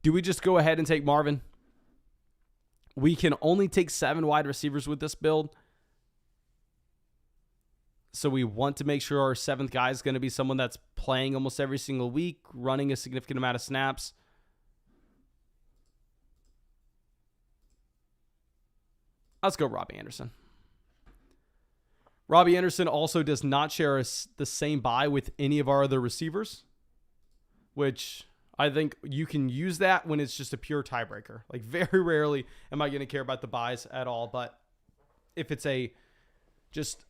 Do we just go ahead and take Marvin? We can only take 7 wide receivers with this build. So we want to make sure our 7th guy is going to be someone that's playing almost every single week, running a significant amount of snaps. Let's go Robbie Anderson. Robbie Anderson also does not share the same bye with any of our other receivers, which I think you can use that when it's just a pure tiebreaker. Like very rarely am I going to care about the buys at all, but if it's a just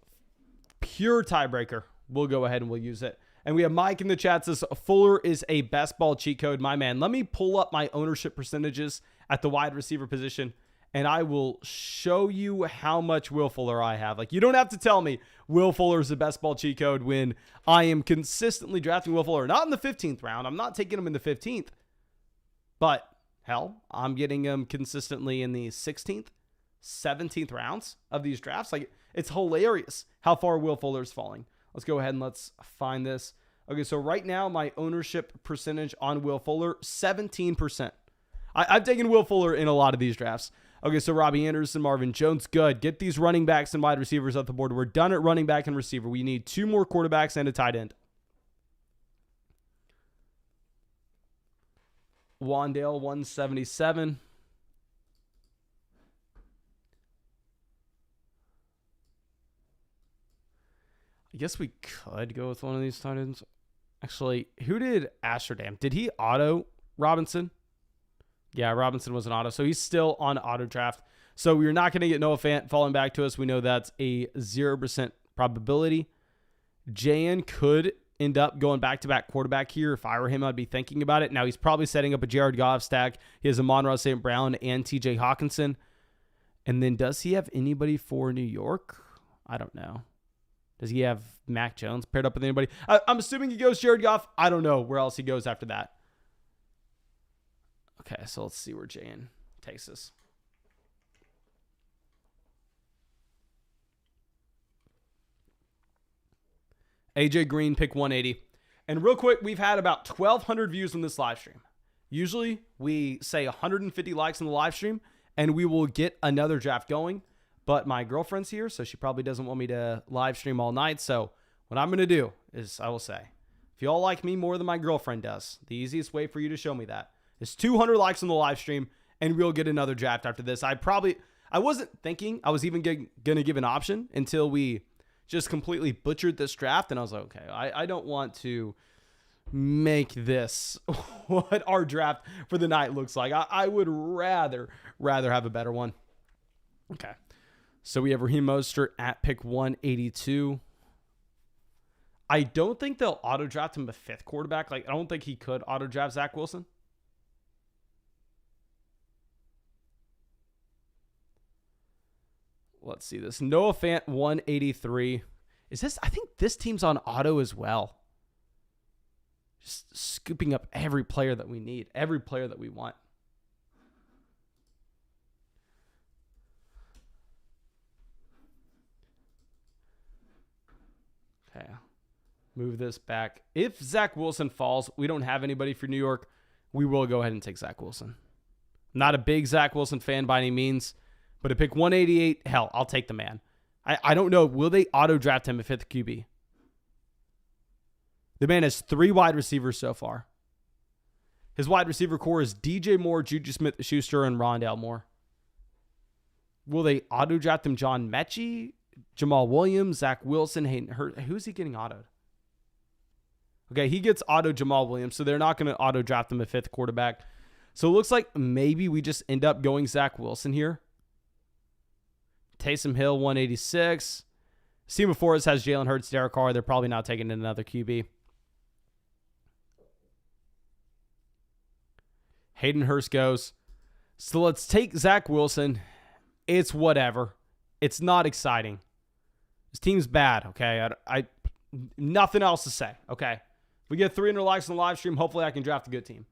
pure tiebreaker, we'll go ahead and we'll use it. And we have Mike in the chat says, Fuller is a best ball cheat code. My man, let me pull up my ownership percentages at the wide receiver position, and I will show you how much Will Fuller I have. Like, you don't have to tell me Will Fuller is the best ball cheat code when I am consistently drafting Will Fuller. Not in the 15th round. I'm not taking him in the 15th. But, hell, I'm getting him consistently in the 16th, 17th rounds of these drafts. Like, it's hilarious how far Will Fuller is falling. Let's go ahead and let's find this. Okay, so right now, my ownership percentage on Will Fuller, 17%. I've taken Will Fuller in a lot of these drafts. Okay, so Robbie Anderson, Marvin Jones, good. Get these running backs and wide receivers off the board. We're done at running back and receiver. We need 2 more quarterbacks and a tight end. Wandale, 177. I guess we could go with one of these tight ends. Actually, who did Astrodam? Did he auto Robinson? Yeah, Robinson was an auto, so he's still on auto draft. So we're not going to get Noah Fant falling back to us. We know that's a 0% probability. Jan could end up going back-to-back quarterback here. If I were him, I'd be thinking about it. Now, he's probably setting up a Jared Goff stack. He has Amon-Ra St. Brown and TJ Hawkinson. And then does he have anybody for New York? I don't know. Does he have Mac Jones paired up with anybody? I'm assuming he goes Jared Goff. I don't know where else he goes after that. Okay, so let's see where Jan takes us. AJ Green, pick 180. And real quick, we've had about 1,200 views on this live stream. Usually, we say 150 likes on the live stream, and we will get another draft going. But my girlfriend's here, so she probably doesn't want me to live stream all night. So what I'm going to do is I will say, if you all like me more than my girlfriend does, the easiest way for you to show me that is 200 likes on the live stream, and we'll get another draft after this. I wasn't thinking I was even going to give an option until we just completely butchered this draft, and I was like, okay, I don't want to make this what our draft for the night looks like. I would rather have a better one. Okay. So we have Raheem Mostert at pick 182. I don't think they'll auto draft him a 5th quarterback. Like, I don't think he could auto draft Zach Wilson. Let's see this. Noah Fant, 183. Is this? I think this team's on auto as well. Just scooping up every player that we need, every player that we want. Okay. Move this back. If Zach Wilson falls, we don't have anybody for New York. We will go ahead and take Zach Wilson. Not a big Zach Wilson fan by any means, but at pick 188, hell, I'll take the man. I don't know. Will they auto-draft him at 5th QB? The man has 3 wide receivers so far. His wide receiver core is DJ Moore, Juju Smith-Schuster, and Rondale Moore. Will they auto-draft him? John Mechie, Jamal Williams, Zach Wilson, Hayden Hurst. Who's he getting autoed? Okay, he gets auto Jamal Williams, so they're not going to auto-draft him at 5th quarterback. So it looks like maybe we just end up going Zach Wilson here. Taysom Hill, 186. See before us has Jalen Hurts, Derek Carr. They're probably not taking another QB. Hayden Hurst goes. So let's take Zach Wilson. It's whatever. It's not exciting. This team's bad, okay? I nothing else to say, okay? If we get 300 likes on the live stream, hopefully I can draft a good team.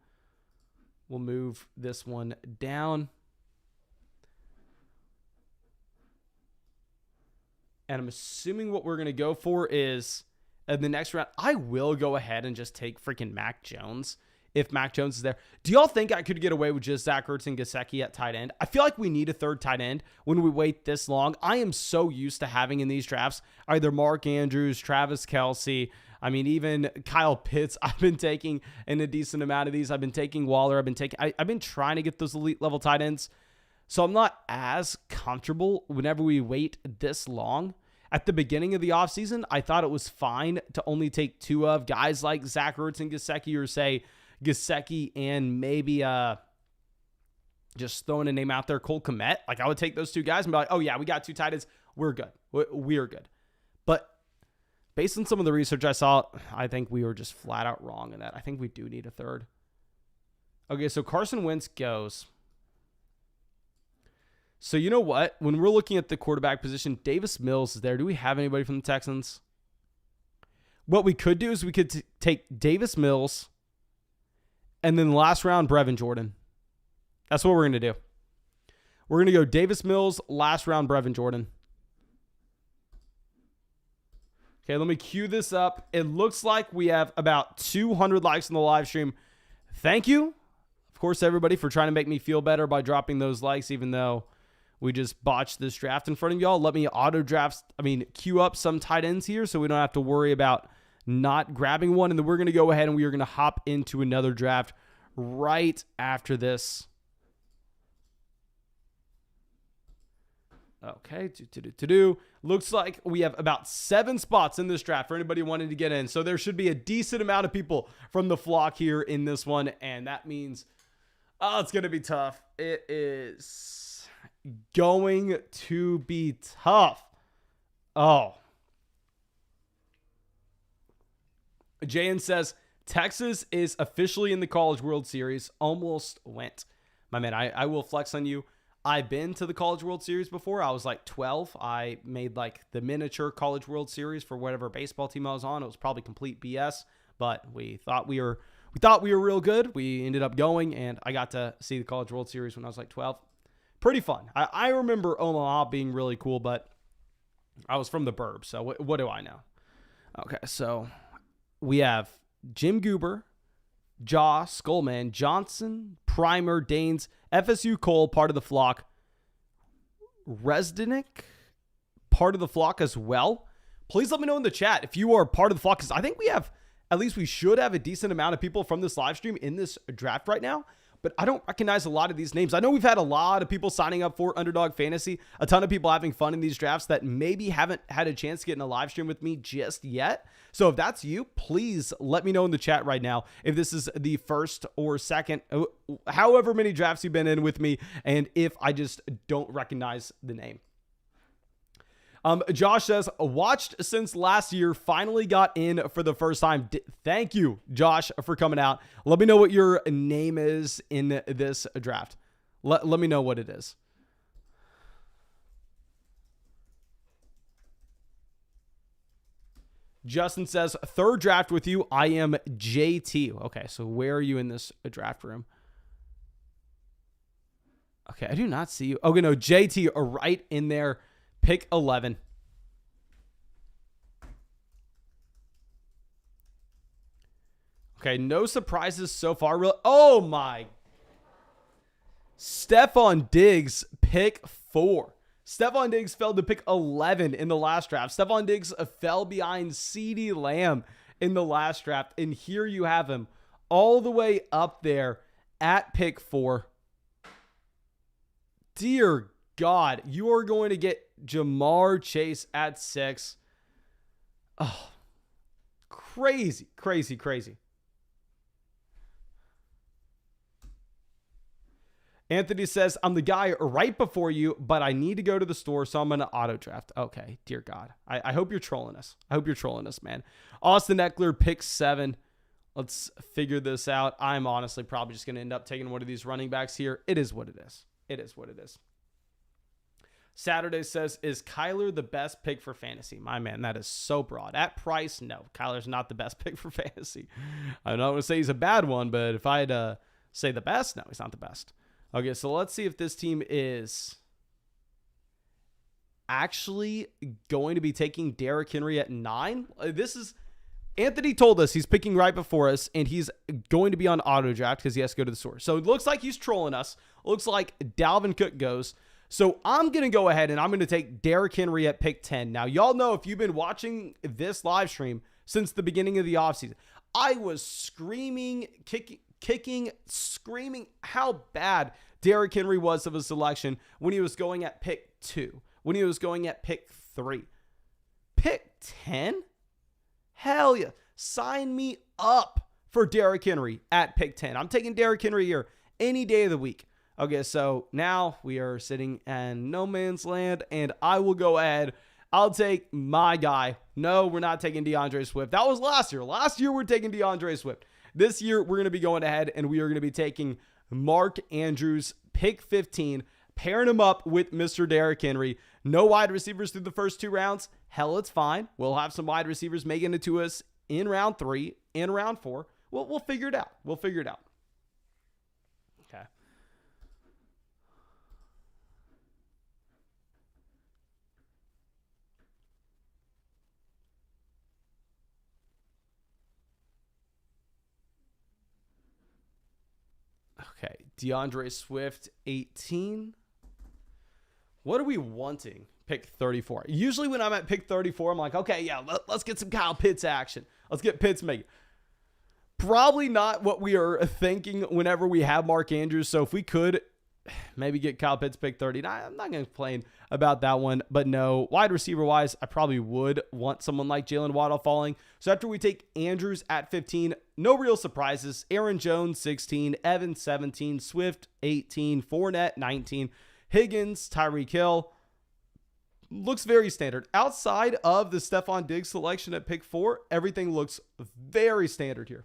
We'll move this one down. And I'm assuming what we're going to go for is in the next round, I will go ahead and just take freaking Mac Jones if Mac Jones is there. Do y'all think I could get away with just Zach Ertz and Gesicki at tight end? I feel like we need a third tight end when we wait this long. I am so used to having in these drafts either Mark Andrews, Travis Kelce, I mean, even Kyle Pitts. I've been taking in a decent amount of these. I've been taking Waller. I've been trying to get those elite level tight ends. So I'm not as comfortable whenever we wait this long. At the beginning of the offseason, I thought it was fine to only take 2 of guys like Zach Ertz and Gesicki, or say Gesicki and maybe just throwing a name out there, Cole Kmet. Like, I would take those 2 guys and be like, oh yeah, we got 2 tight ends. We're good. We're good. But based on some of the research I saw, I think we were just flat out wrong in that. I think we do need a third. Okay, so Carson Wentz goes. So you know what? When we're looking at the quarterback position, Davis Mills is there. Do we have anybody from the Texans? What we could do is we could take Davis Mills and then last round, Brevin Jordan. That's what we're going to do. We're going to go Davis Mills, last round, Brevin Jordan. Okay, let me cue this up. It looks like we have about 200 likes on the live stream. Thank you, of course, everybody, for trying to make me feel better by dropping those likes, even though we just botched this draft in front of y'all. Let me queue up some tight ends here so we don't have to worry about not grabbing one. And then we're going to go ahead and we are going to hop into another draft right after this. Okay, looks like we have about 7 spots in this draft for anybody wanting to get in. So there should be a decent amount of people from the flock here in this one. And that means, it's going to be tough. It is going to be tough. Oh. Jayan says, Texas is officially in the College World Series. Almost went. My man, I will flex on you. I've been to the College World Series before. I was like 12. I made like the miniature College World Series for whatever baseball team I was on. It was probably complete BS, but we thought we were real good. We ended up going, and I got to see the College World Series when I was like 12. Pretty fun. I remember Omaha being really cool, but I was from the burbs, so what do I know? Okay, so we have Jim Goober, Jaw, Skullman, Johnson, Primer, Danes, FSU Cole, part of the flock. Resdenick, part of the flock as well. Please let me know in the chat if you are part of the flock, because I think we should have a decent amount of people from this live stream in this draft right now. But I don't recognize a lot of these names. I know we've had a lot of people signing up for Underdog Fantasy, a ton of people having fun in these drafts that maybe haven't had a chance to get in a live stream with me just yet. So if that's you, please let me know in the chat right now if this is the first or second, however many drafts you've been in with me, and if I just don't recognize the name. Josh says, watched since last year, finally got in for the first time. Thank you, Josh, for coming out. Let me know what your name is in this draft. Let me know what it is. Justin says, third draft with you. I am JT. Okay, so where are you in this draft room? Okay, I do not see you. Okay, no, JT right in there. Pick 11. Okay, no surprises so far. Oh my. Stephon Diggs, pick 4. Stephon Diggs fell to pick 11 in the last draft. Stephon Diggs fell behind CeeDee Lamb in the last draft. And here you have him all the way up there at pick 4. Dear God, you are going to get Jamar Chase at 6. Oh, crazy, crazy, crazy. Anthony says, I'm the guy right before you, but I need to go to the store, so I'm going to auto draft. Okay, dear God. I hope you're trolling us. I hope you're trolling us, man. Austin Eckler, pick 7. Let's figure this out. I'm honestly probably just going to end up taking one of these running backs here. It is what it is. It is what it is. Saturday says, is Kyler the best pick for fantasy? My man, that is so broad. At price, no. Kyler's not the best pick for fantasy. I don't want to say he's a bad one, but if I had to say the best, no, he's not the best. Okay, so let's see if this team is actually going to be taking Derrick Henry at 9. Anthony told us he's picking right before us, and he's going to be on auto draft because he has to go to the store. So it looks like he's trolling us. Looks like Dalvin Cook goes. So I'm going to go ahead and I'm going to take Derrick Henry at pick 10. Now, y'all know if you've been watching this live stream since the beginning of the offseason, I was screaming, kicking, screaming how bad Derrick Henry was of a selection when he was going at pick 2, when he was going at pick 3. Pick 10? Hell yeah. Sign me up for Derrick Henry at pick 10. I'm taking Derrick Henry here any day of the week. Okay, so now we are sitting in no man's land, and I will go ahead. I'll take my guy. No, we're not taking DeAndre Swift. That was last year. Last year, we're taking DeAndre Swift. This year, we're going to be going ahead, and we are going to be taking Mark Andrews, pick 15, pairing him up with Mr. Derrick Henry. No wide receivers through the first 2 rounds. Hell, it's fine. We'll have some wide receivers making it to us in round 3, in round 4. We'll figure it out. We'll figure it out. Okay. Okay, DeAndre Swift, 18. What are we wanting? Pick 34. Usually when I'm at pick 34, I'm like, okay, yeah, let's get some Kyle Pitts action. Let's get Pitts making. Probably not what we are thinking whenever we have Mark Andrews. So if we could maybe get Kyle Pitts pick 30. Now, I'm not going to complain about that one, but no, wide receiver wise, I probably would want someone like Jalen Waddle falling. So after we take Andrews at 15, no real surprises. Aaron Jones, 16, Evans, 17, Swift, 18, Fournette, 19, Higgins, Tyreek Hill. Looks very standard. Outside of the Stephon Diggs selection at pick 4, everything looks very standard here.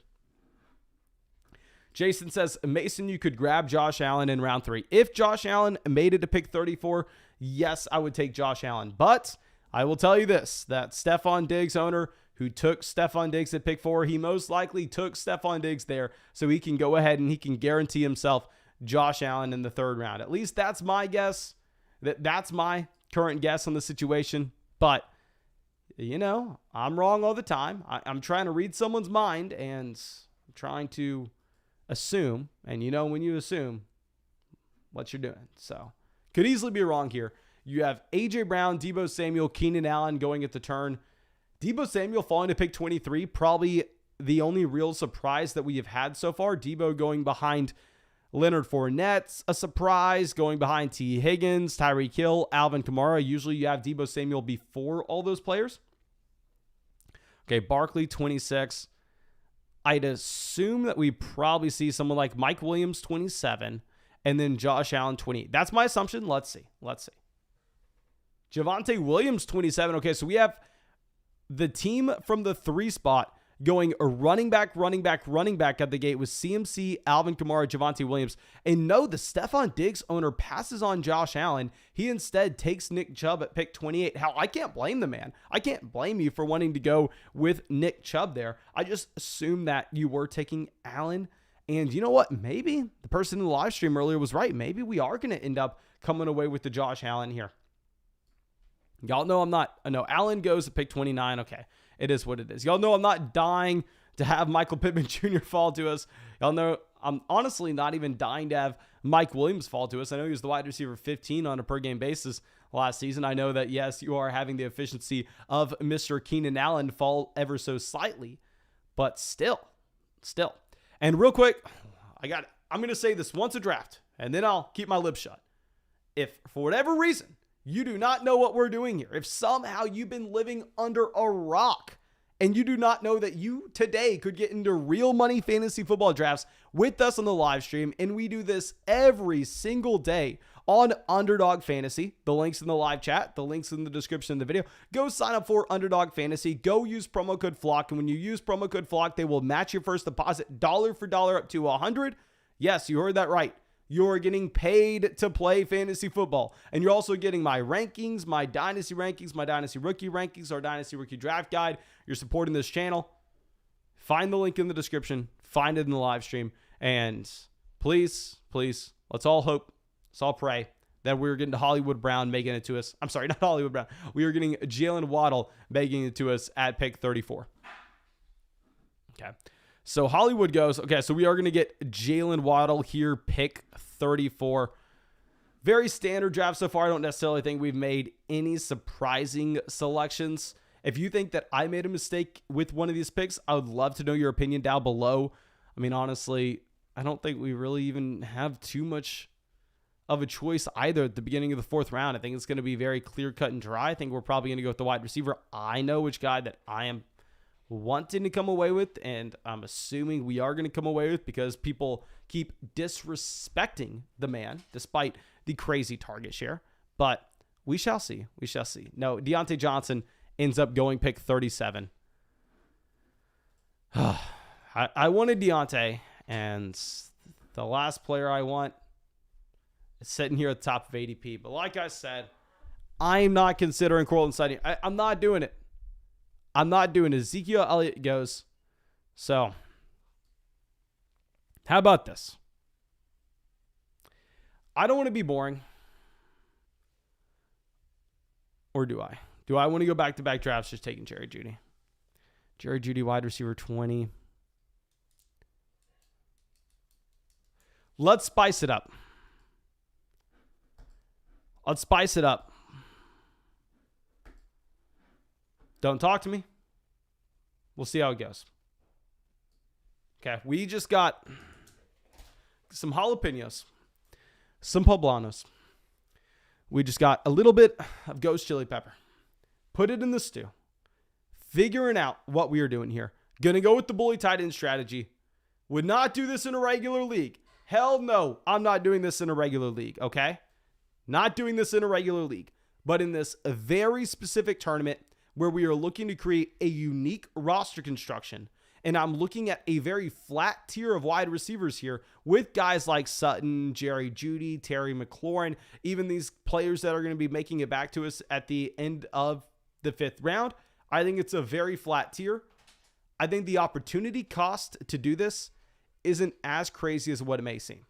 Jason says, Mason, you could grab Josh Allen in round 3. If Josh Allen made it to pick 34, yes, I would take Josh Allen. But I will tell you this, that Stephon Diggs owner who took Stephon Diggs at pick 4, he most likely took Stephon Diggs there so he can go ahead and he can guarantee himself Josh Allen in the 3rd round. At least that's my guess. That's my current guess on the situation. But, you know, I'm wrong all the time. I'm trying to read someone's mind and I'm trying to assume, and you know when you assume what you're doing. So could easily be wrong here. You have A.J. Brown, Deebo Samuel, Keenan Allen going at the turn. Deebo Samuel falling to pick 23, probably the only real surprise that we have had so far. Deebo going behind Leonard Fournette, a surprise, going behind T. Higgins, Tyreek Hill, Alvin Kamara. Usually you have Deebo Samuel before all those players. Okay, Barkley, 26. I'd assume that we probably see someone like Mike Williams, 27, and then Josh Allen, 28. That's my assumption. Let's see. Javonte Williams, 27. Okay, so we have the team from the 3 spot going a running back at the gate with CMC, Alvin Kamara, Javonte Williams. And no, the Stephon Diggs owner passes on Josh Allen. He instead takes Nick Chubb at pick 28. Hell, I can't blame the man. I can't blame you for wanting to go with Nick Chubb there. I just assumed that you were taking Allen. And you know what? Maybe the person in the live stream earlier was right. Maybe we are going to end up coming away with the Josh Allen here. Y'all know I'm not. No, Allen goes at pick 29. Okay. It is what it is. Y'all know I'm not dying to have Michael Pittman Jr. fall to us. Y'all know I'm honestly not even dying to have Mike Williams fall to us. I know he was the wide receiver 15 on a per game basis last season. I know that, yes, you are having the efficiency of Mr. Keenan Allen fall ever so slightly, but still. And real quick, I'm going to say this once a draft, and then I'll keep my lips shut. If for whatever reason you do not know what we're doing here, if somehow you've been living under a rock and you do not know that you today could get into real money fantasy football drafts with us on the live stream, and we do this every single day on Underdog Fantasy. The link's in the live chat. The link's in the description of the video. Go sign up for Underdog Fantasy. Go use promo code FLOCK. And when you use promo code FLOCK, they will match your first deposit dollar for dollar up to $100. Yes, you heard that right. You're getting paid to play fantasy football. And you're also getting my rankings, my dynasty rankings, my dynasty rookie rankings, our dynasty rookie draft guide. You're supporting this channel. Find the link in the description. Find it in the live stream. And please, let's all hope, let's all pray that we're getting to Hollywood Brown making it to us. I'm sorry, not Hollywood Brown. We are getting Jalen Waddle making it to us at pick 34. Okay. So Hollywood goes, okay, so we are going to get Jalen Waddle here, pick 34. Very standard draft so far. I don't necessarily think we've made any surprising selections. If you think that I made a mistake with one of these picks, I would love to know your opinion down below. I mean, honestly, I don't think we really even have too much of a choice either at the beginning of the fourth round. I think it's going to be very clear-cut and dry. I think we're probably going to go with the wide receiver. I know which guy that I am wanting to come away with, and I'm assuming we are going to come away with because people keep disrespecting the man despite the crazy target share. But we shall see. We shall see. No, Deontay Johnson ends up going pick 37. I wanted Deontay, and the last player I want is sitting here at the top of ADP. But like I said, I'm not considering Cortland Sutton. I'm not doing it. I'm not doing it. Ezekiel Elliott goes. So, how about this? I don't want to be boring. Or do I? Do I want to go back-to-back drafts just taking Jerry Jeudy? Jerry Jeudy, wide receiver 20. Let's spice it up. Don't talk to me. We'll see how it goes. Okay, we just got some jalapenos, some poblanos. We just got a little bit of ghost chili pepper. Put it in the stew. Figuring out what we are doing here. Gonna go with the bully tight end strategy. Would not do this in a regular league. Hell no, I'm not doing this in a regular league, okay? Not doing this in a regular league. But in this very specific tournament where we are looking to create a unique roster construction, and I'm looking at a very flat tier of wide receivers here with guys like Sutton, Jerry Jeudy, Terry McLaurin, even these players that are going to be making it back to us at the end of the fifth round. I think it's a very flat tier. I think the opportunity cost to do this isn't as crazy as what it may seem.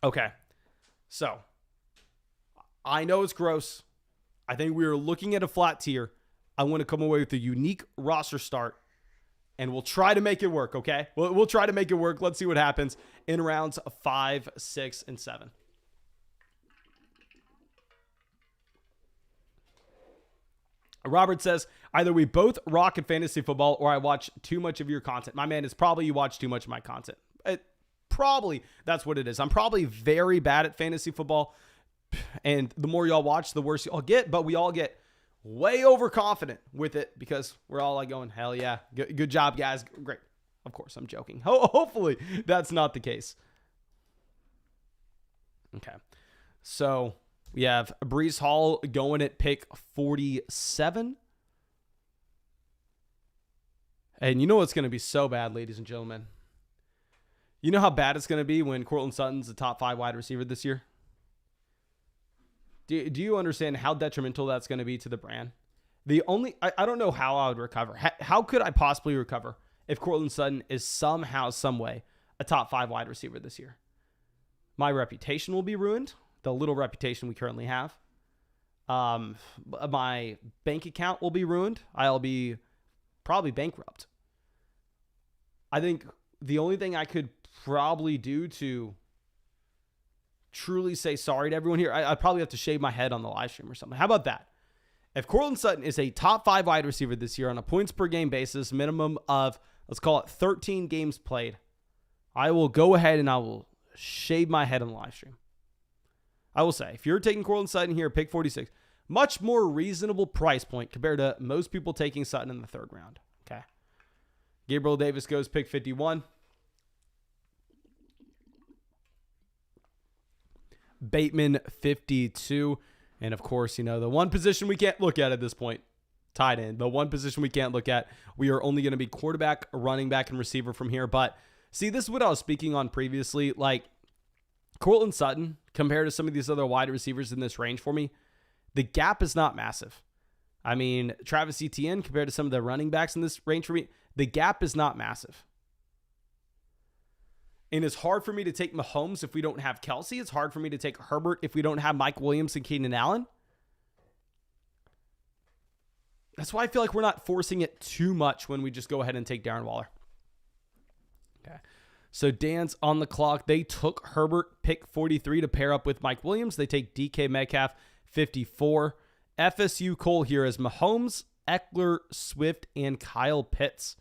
Okay, so I know it's gross. I think we are looking at a flat tier. I want to come away with a unique roster start, and we'll try to make it work, okay? We'll try to make it work. Let's see what happens in rounds 5, 6, and 7. Robert says, either we both rock at fantasy football or I watch too much of your content. My man, it's probably you watch too much of my content. Probably that's what it is. I'm probably very bad at fantasy football, and the more y'all watch, the worse y'all get, but we all get way overconfident with it because we're all like going, hell yeah, good job, guys. Great. Of course, I'm joking. Hopefully that's not the case. Okay. So we have Breece Hall going at pick 47. And you know what's going to be so bad, ladies and gentlemen? You know how bad it's going to be when Cortland Sutton's the top 5 wide receiver this year? Do you understand how detrimental that's going to be to the brand? I don't know how I would recover. How could I possibly recover if Cortland Sutton is somehow, some way, a top 5 wide receiver this year? My reputation will be ruined. The little reputation we currently have. My bank account will be ruined. I'll be probably bankrupt. I think the only thing I could probably do to truly say sorry to everyone here, I'd probably have to shave my head on the live stream or something. How about that? If Cortland Sutton is a top 5 wide receiver this year on a points per game basis, minimum of, let's call it 13 games played, I will go ahead and I will shave my head on the live stream. I will say, if you're taking Cortland Sutton here, pick 46, much more reasonable price point compared to most people taking Sutton in the 3rd round. Okay. Gabriel Davis goes pick 51. Bateman 52. And of course, the one position we can't look at this point, tight end. The one position we can't look at. We are only going to be quarterback, running back, and receiver from here. But see, this is what I was speaking on previously. Like, Cortland Sutton, compared to some of these other wide receivers in this range for me, the gap is not massive. I mean, Travis Etienne, compared to some of the running backs in this range for me, the gap is not massive. And it's hard for me to take Mahomes if we don't have Kelsey. It's hard for me to take Herbert if we don't have Mike Williams and Keenan Allen. That's why I feel like we're not forcing it too much when we just go ahead and take Darren Waller. Okay. So Dan's on the clock. They took Herbert, pick 43 to pair up with Mike Williams. They take DK Metcalf, 54. FSU Cole here is Mahomes, Eckler, Swift, and Kyle Pitts.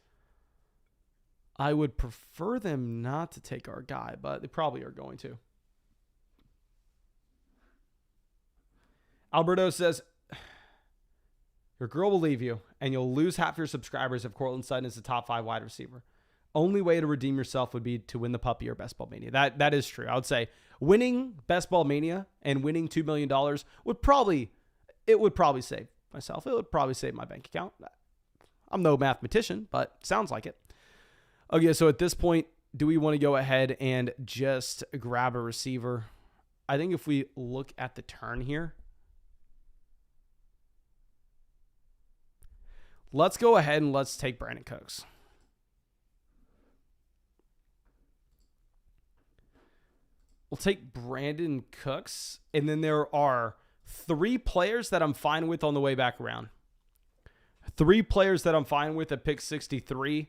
I would prefer them not to take our guy, but they probably are going to. Alberto says, your girl will leave you, and you'll lose half your subscribers if Cortland Sutton is the top 5 wide receiver. Only way to redeem yourself would be to win the puppy or Best Ball Mania. That is true. I would say winning Best Ball Mania and winning $2 million would probably save myself. It would probably save my bank account. I'm no mathematician, but sounds like it. Okay, so at this point, do we want to go ahead and just grab a receiver? I think if we look at the turn here, let's go ahead and let's take Brandon Cooks. We'll take Brandon Cooks, and then there are 3 players that I'm fine with on the way back around. 3 players that I'm fine with at pick 63.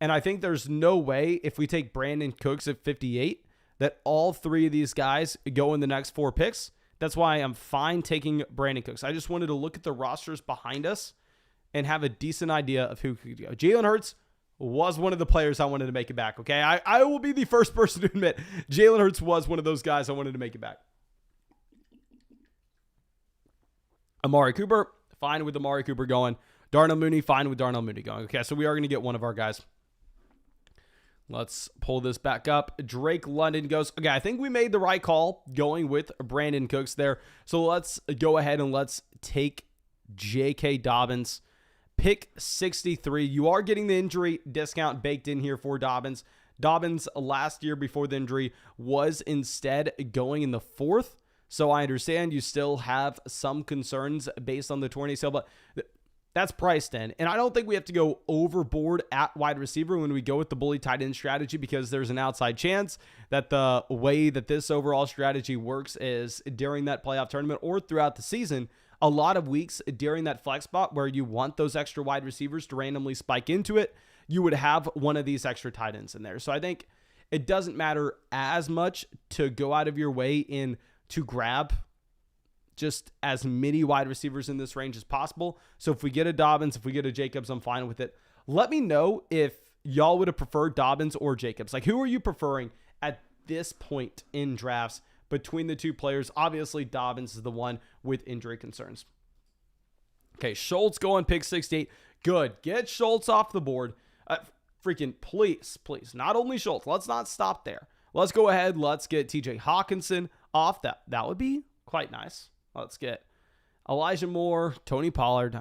And I think there's no way if we take Brandon Cooks at 58 that all 3 of these guys go in the next 4 picks. That's why I'm fine taking Brandon Cooks. I just wanted to look at the rosters behind us and have a decent idea of who could go. Jalen Hurts was one of the players I wanted to make it back, okay? I will be the first person to admit Jalen Hurts was one of those guys I wanted to make it back. Amari Cooper, fine with Amari Cooper going. Darnell Mooney, fine with Darnell Mooney going. Okay, so we are going to get one of our guys. Let's pull this back up. Drake London goes, okay, I think we made the right call going with Brandon Cooks there. So let's go ahead and let's take J.K. Dobbins. Pick 63. You are getting the injury discount baked in here for Dobbins. Dobbins last year before the injury was instead going in the 4th. So I understand you still have some concerns based on the torn ACL, but that's priced in. And I don't think we have to go overboard at wide receiver when we go with the bully tight end strategy, because there's an outside chance that the way that this overall strategy works is during that playoff tournament or throughout the season, a lot of weeks during that flex spot where you want those extra wide receivers to randomly spike into it, you would have one of these extra tight ends in there. So I think it doesn't matter as much to go out of your way in to grab just as many wide receivers in this range as possible. So if we get a Dobbins, if we get a Jacobs, I'm fine with it. Let me know if y'all would have preferred Dobbins or Jacobs. Like, who are you preferring at this point in drafts between the 2 players? Obviously, Dobbins is the one with injury concerns. Okay, Schultz going pick 68. Good. Get Schultz off the board. Freaking please. Not only Schultz. Let's not stop there. Let's go ahead. Let's get TJ Hawkinson off that. That would be quite nice. Let's get Elijah Moore, Tony Pollard.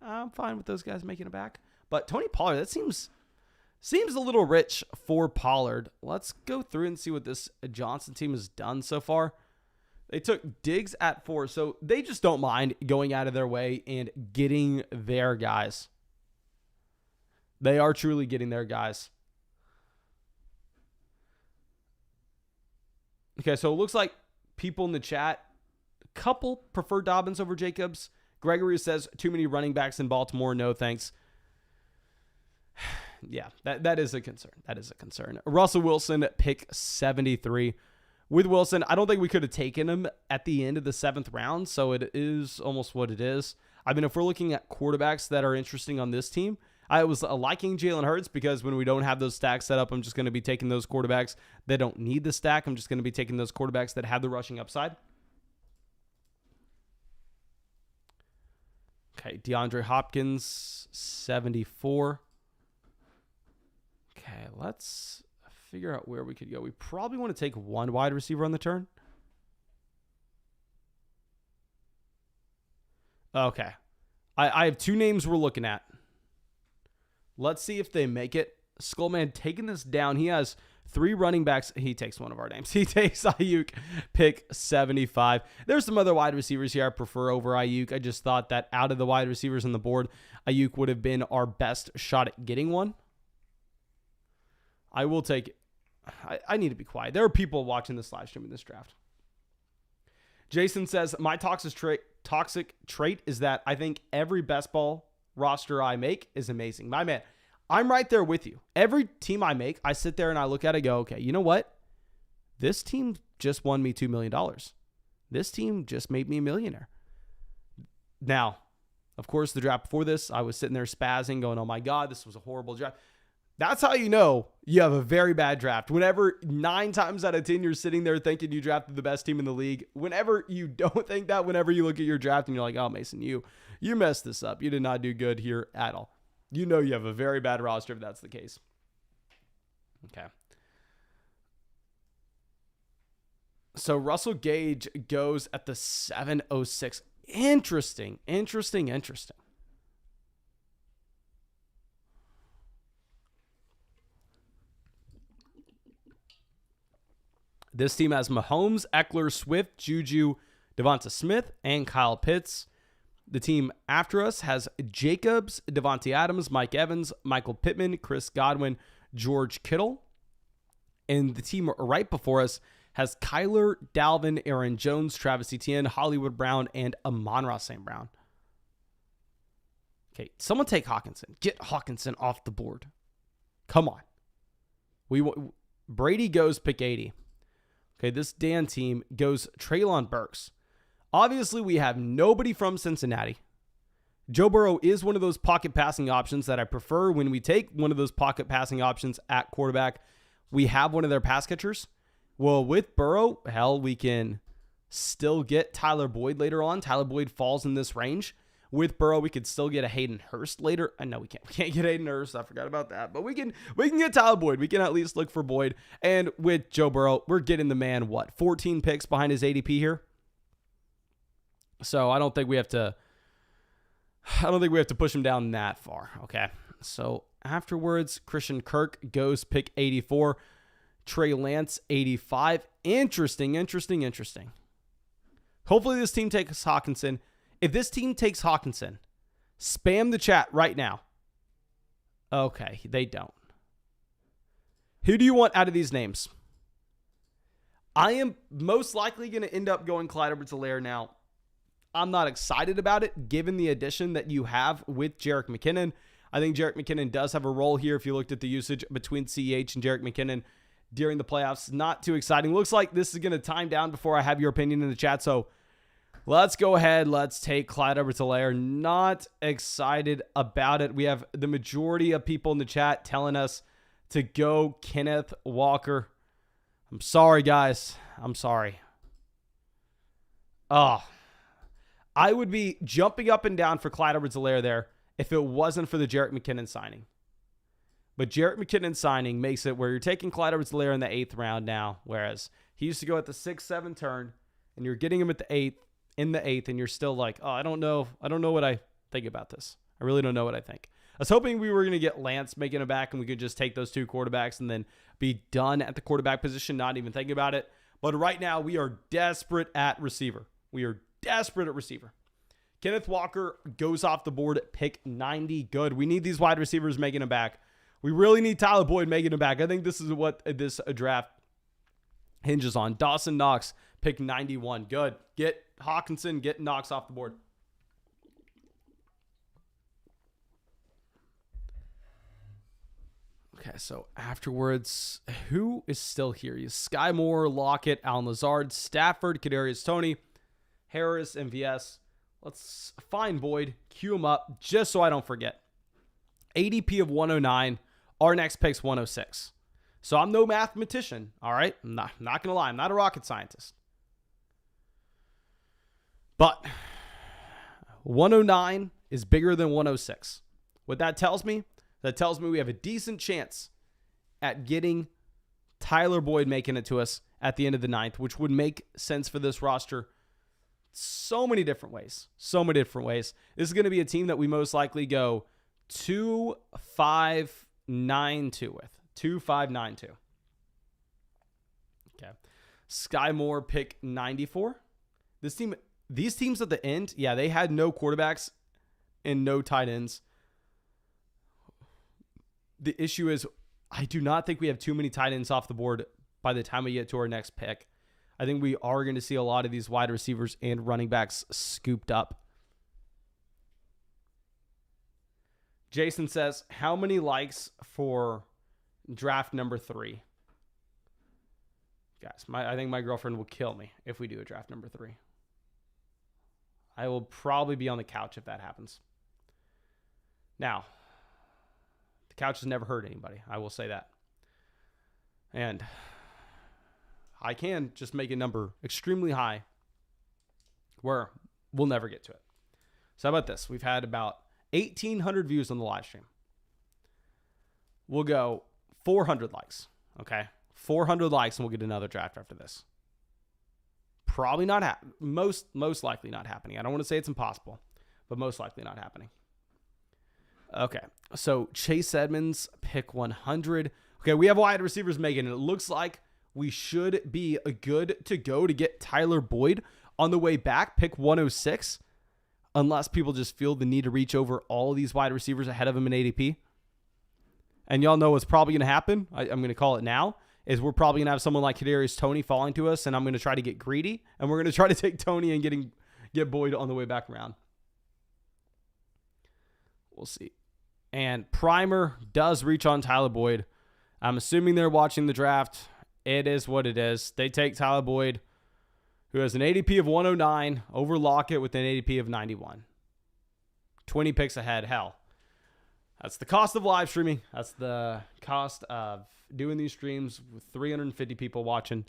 I'm fine with those guys making it back. But Tony Pollard, that seems a little rich for Pollard. Let's go through and see what this Johnson team has done so far. They took Diggs at 4, so they just don't mind going out of their way and getting their guys. They are truly getting their guys. Okay, so it looks like people in the chat, a couple prefer Dobbins over Jacobs. Gregory says, too many running backs in Baltimore. No, thanks. Yeah, that is a concern. That is a concern. Russell Wilson, pick 73. With Wilson, I don't think we could have taken him at the end of the 7th round, so it is almost what it is. I mean, if we're looking at quarterbacks that are interesting on this team, I was liking Jalen Hurts because when we don't have those stacks set up, I'm just going to be taking those quarterbacks that don't need the stack. I'm just going to be taking those quarterbacks that have the rushing upside. Okay, DeAndre Hopkins, 74. Okay, let's figure out where we could go. We probably want to take one wide receiver on the turn. Okay. I have 2 names we're looking at. Let's see if they make it. Skullman taking this down. He has 3 running backs. He takes one of our names. He takes Ayuk, pick 75. There's some other wide receivers here I prefer over Ayuk. I just thought that out of the wide receivers on the board, Ayuk would have been our best shot at getting one. I will take it. I need to be quiet. There are people watching this live stream in this draft. Jason says, my toxic trait is that I think every best ball roster I make is amazing. My man, I'm right there with you. Every team I make, I sit there and I look at it and go, okay, you know what? This team just won me $2 million. This team just made me a millionaire. Now, of course, the draft before this, I was sitting there spazzing going, oh my God, this was a horrible draft. That's how you know you have a very bad draft. Whenever 9 times out of 10 you're sitting there thinking you drafted the best team in the league. Whenever you don't think that, whenever you look at your draft and you're like, oh, Mason, you messed this up. You did not do good here at all. You know you have a very bad roster if that's the case. Okay. So Russell Gage goes at the 706. Interesting. This team has Mahomes, Eckler, Swift, Juju, Devonta Smith, and Kyle Pitts. The team after us has Jacobs, Devontae Adams, Mike Evans, Michael Pittman, Chris Godwin, George Kittle. And the team right before us has Kyler, Dalvin, Aaron Jones, Travis Etienne, Hollywood Brown, and Amon-Ra St. Brown. Okay, someone take Hawkinson. Get Hawkinson off the board. Come on. Brady goes pick 80. Okay, this Dan team goes Treylon Burks. Obviously, we have nobody from Cincinnati. Joe Burrow is one of those pocket passing options that I prefer. When we take one of those pocket passing options at quarterback, we have one of their pass catchers. Well, with Burrow, hell, we can still get Tyler Boyd later on. Tyler Boyd falls in this range. With Burrow, we could still get a Hayden Hurst later. I know we can't. We can't get Hayden Hurst. I forgot about that. But we can get Tyler Boyd. We can at least look for Boyd. And with Joe Burrow, we're getting the man, 14 picks behind his ADP here. So I don't think we have to push him down that far. Okay. So afterwards, Christian Kirk goes pick 84. Trey Lance, 85. Interesting. Hopefully this team takes Hawkinson. If this team takes Hawkinson, spam the chat right now. Okay, they don't. Who do you want out of these names? I am most likely going to end up going Clyde Edwards-Helaire now. I'm not excited about it, given the addition that you have with Jerick McKinnon. I think Jerick McKinnon does have a role here if you looked at the usage between CEH and Jerick McKinnon during the playoffs. Not too exciting. Looks like this is going to time down before I have your opinion in the chat, so let's go ahead. Let's take Clyde Edwards-Helaire. Not excited about it. We have the majority of people in the chat telling us to go Kenneth Walker. I'm sorry, guys. I'm sorry. Oh, I would be jumping up and down for Clyde Edwards-Helaire there if it wasn't for the Jerick McKinnon signing. But Jerick McKinnon signing makes it where you're taking Clyde Edwards-Helaire in the 8th round now, whereas he used to go at the 6-7 turn, and you're getting him at the 8th. In the 8th, and you're still like, oh, I don't know what I think about this. I really don't know what I think. I was hoping we were going to get Lance making it back and we could just take those 2 quarterbacks and then be done at the quarterback position, not even thinking about it. But right now, we are desperate at receiver. Kenneth Walker goes off the board at pick 90. Good. We need these wide receivers making it back. We really need Tyler Boyd making it back. I think this is what this draft hinges on. Dawson Knox, pick 91. Good. Get Hawkinson, get Knox off the board. Okay, so afterwards, who is still here? You Sky Moore, Lockett, Allen Lazard, Stafford, Kadarius Toney, Harris, MVS. Let's find Boyd, queue him up, just so I don't forget. ADP of 109. Our next pick's 106. So I'm no mathematician, all right? I'm not going to lie. I'm not a rocket scientist. But 109 is bigger than 106. What that tells me we have a decent chance at getting Tyler Boyd making it to us at the end of the ninth, which would make sense for this roster so many different ways. This is going to be a team that we most likely go 2-5-9-2 with. 2-5-9-2. Okay. Sky Moore pick 94. These teams at the end, yeah, they had no quarterbacks and no tight ends. The issue is I do not think we have too many tight ends off the board by the time we get to our next pick. I think we are going to see a lot of these wide receivers and running backs scooped up. Jason says, how many likes for draft number 3? Guys, I think my girlfriend will kill me if we do a draft number 3. I will probably be on the couch if that happens. Now, the couch has never hurt anybody. I will say that. And I can just make a number extremely high where we'll never get to it. So how about this? We've had about 1,800 views on the live stream. We'll go 400 likes. Okay? 400 likes and we'll get another draft after this. Probably not most likely not happening. I don't want to say it's impossible, but most likely not happening. Okay, so Chase Edmonds, pick 100. Okay, we have wide receivers making it. It looks like we should be good to go to get Tyler Boyd on the way back, pick 106, unless people just feel the need to reach over all of these wide receivers ahead of him in ADP. And y'all know what's probably going to happen. I'm going to call it now. Is we're probably going to have someone like Kadarius Toney falling to us, and I'm going to try to get greedy, and we're going to try to take Toney and get Boyd on the way back around. We'll see. And Primer does reach on Tyler Boyd. I'm assuming they're watching the draft. It is what it is. They take Tyler Boyd, who has an ADP of 109, over Lockett with an ADP of 91. 20 picks ahead. Hell, that's the cost of live streaming. That's the cost of doing these streams with 350 people watching.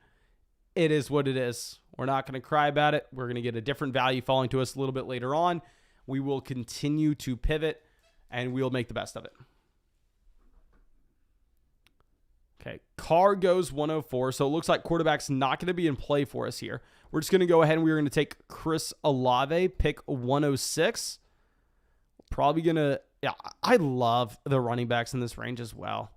It is what it is. We're not going to cry about it. We're going to get a different value falling to us a little bit later on. We will continue to pivot, and we'll make the best of it. Okay, Carr goes 104, so it looks like quarterback's not going to be in play for us here. We're just going to go ahead and we're going to take Chris Olave, pick 106. Probably going to, yeah, I love the running backs in this range as well.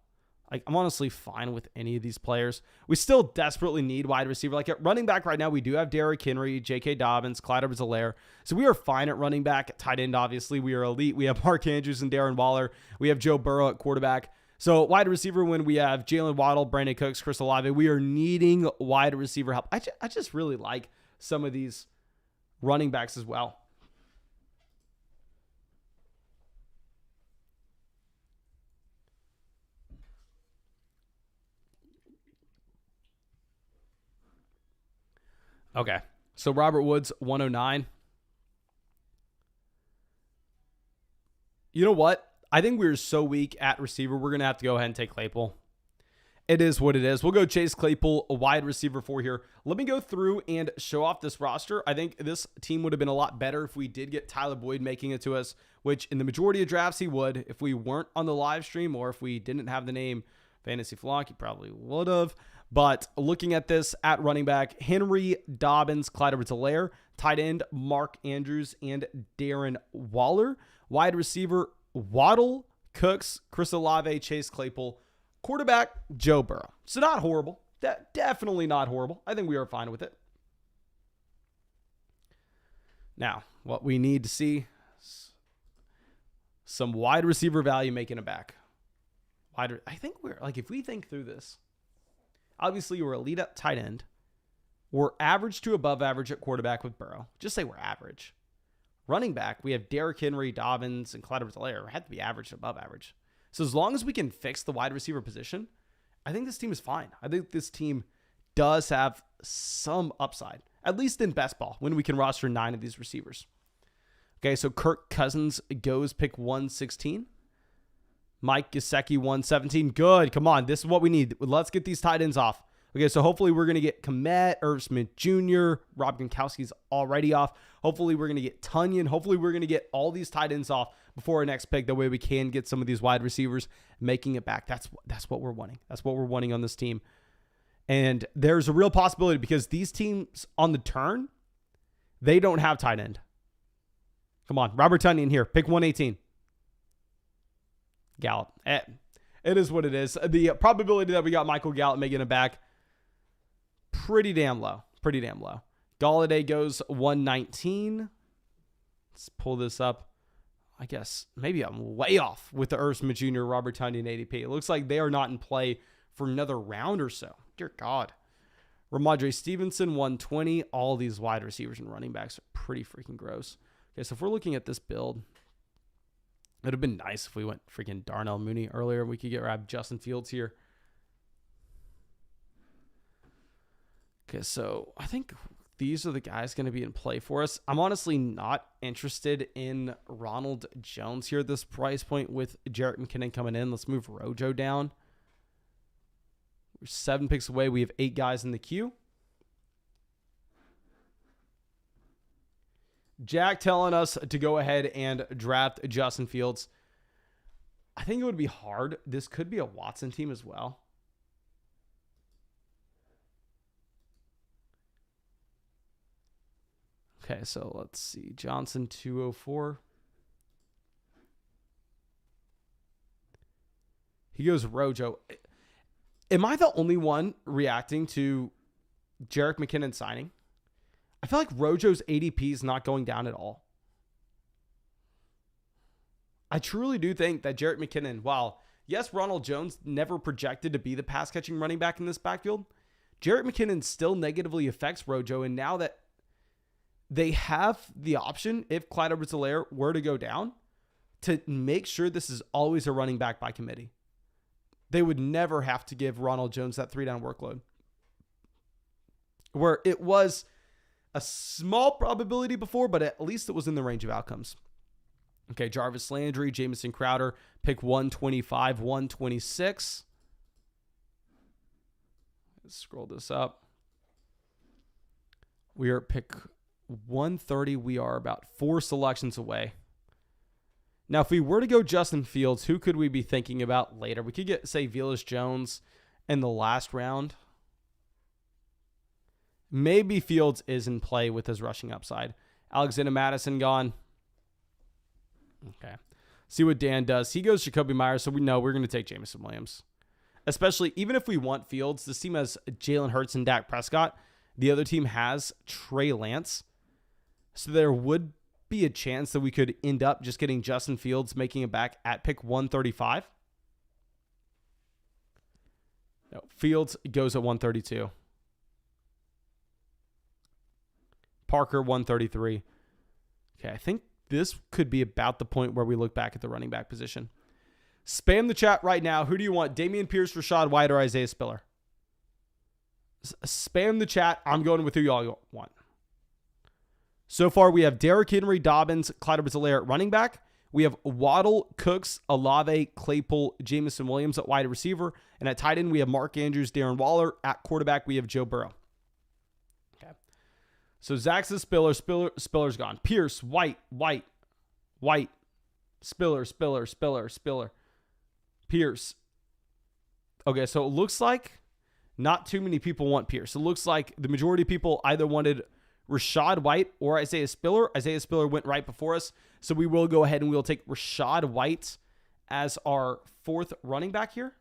I'm honestly fine with any of these players. We still desperately need wide receiver. Like at running back right now, we do have Derrick Henry, J.K. Dobbins, Clyde Edwards-Helaire. So we are fine at running back. At tight end, obviously, we are elite. We have Mark Andrews and Darren Waller. We have Joe Burrow at quarterback. So wide receiver, when we have Jalen Waddle, Brandon Cooks, Chris Olave, we are needing wide receiver help. I just really like some of these running backs as well. Okay, so Robert Woods, 109. You know what? I think we're so weak at receiver, we're going to have to go ahead and take Claypool. It is what it is. We'll go Chase Claypool, a wide receiver for here. Let me go through and show off this roster. I think this team would have been a lot better if we did get Tyler Boyd making it to us, which in the majority of drafts he would. If we weren't on the live stream or if we didn't have the name Fantasy Flock, he probably would have. But looking at this at running back, Henry, Dobbins, Clyde Edwards-Helaire, tight end, Mark Andrews, and Darren Waller. Wide receiver, Waddle, Cooks, Chris Olave, Chase Claypool. Quarterback, Joe Burrow. So not horrible. Definitely not horrible. I think we are fine with it. Now, what we need to see is some wide receiver value making it back. I think we're, like, if we think through this, obviously we're elite at tight end. We're average to above average at quarterback with Burrow. Just say we're average. Running back, we have Derrick Henry, Dobbins, and Clyde Edwards-Helaire. We have to be average to above average. So as long as we can fix the wide receiver position, I think this team is fine. I think this team does have some upside, at least in best ball, when we can roster 9 of these receivers. Okay, so Kirk Cousins goes pick 116. Mike Gesicki 117. Good. Come on. This is what we need. Let's get these tight ends off. Okay, so hopefully we're going to get Komet, Irv Smith Jr., Rob Gronkowski's already off. Hopefully we're going to get Tunyon. Hopefully we're going to get all these tight ends off before our next pick. That way we can get some of these wide receivers making it back. That's what we're wanting. That's what we're wanting on this team. And there's a real possibility because these teams on the turn, they don't have tight end. Come on, Robert Tunyon here. Pick 118. Gallup. It is what it is. The probability that we got Michael Gallup making it back, pretty damn low. Pretty damn low. Galladay goes 119. Let's pull this up. I guess maybe I'm way off with the Irv Smith Jr., Robert Tunyon ADP. It looks like they are not in play for another round or so. Dear God. Ramondre Stevenson, 120. All these wide receivers and running backs are pretty freaking gross. Okay, so if we're looking at this build, it would have been nice if we went freaking Darnell Mooney earlier. We could grab Justin Fields here. Okay, so I think these are the guys going to be in play for us. I'm honestly not interested in Ronald Jones here at this price point with Jerick McKinnon coming in. Let's move Rojo down. We're 7 picks away. We have 8 guys in the queue. Jack telling us to go ahead and draft Justin Fields. I think it would be hard. This could be a Watson team as well. Okay, so let's see. Johnson, 204. He goes Rojo. Am I the only one reacting to Jerick McKinnon signing? I feel like Rojo's ADP is not going down at all. I truly do think that Jerick McKinnon, while, yes, Ronald Jones never projected to be the pass-catching running back in this backfield, Jerick McKinnon still negatively affects Rojo, and now that they have the option, if Clyde Edwards-Helaire were to go down, to make sure this is always a running back by committee. They would never have to give Ronald Jones that 3-down workload. Where it was a small probability before, but at least it was in the range of outcomes. Okay, Jarvis Landry, Jamison Crowder, pick 125, 126. Let's scroll this up. We are at pick 130. We are about 4 selections away. Now, if we were to go Justin Fields, who could we be thinking about later? We could get, say, Velus Jones in the last round. Maybe Fields is in play with his rushing upside. Alexander Madison gone. Okay. See what Dan does. He goes Jacoby Myers, so we know we're going to take Jameson Williams. Especially, even if we want Fields, this team has Jalen Hurts and Dak Prescott. The other team has Trey Lance. So there would be a chance that we could end up just getting Justin Fields making it back at pick 135. No, Fields goes at 132. Parker, 133. Okay, I think this could be about the point where we look back at the running back position. Spam the chat right now. Who do you want? Dameon Pierce, Rashad White, or Isaiah Spiller? Spam the chat. I'm going with who y'all want. So far, we have Derrick Henry, Dobbins, Clyde Edwards-Helaire at running back. We have Waddle, Cooks, Olave, Claypool, Jameson Williams at wide receiver. And at tight end, we have Mark Andrews, Darren Waller. At quarterback, we have Joe Burrow. Okay. So Zach says Spiller's gone. Pierce, White, Spiller. Pierce. Okay, so it looks like not too many people want Pierce. It looks like the majority of people either wanted Rashad White or Isaiah Spiller. Isaiah Spiller went right before us, so we will go ahead and we'll take Rashad White as our 4th running back here.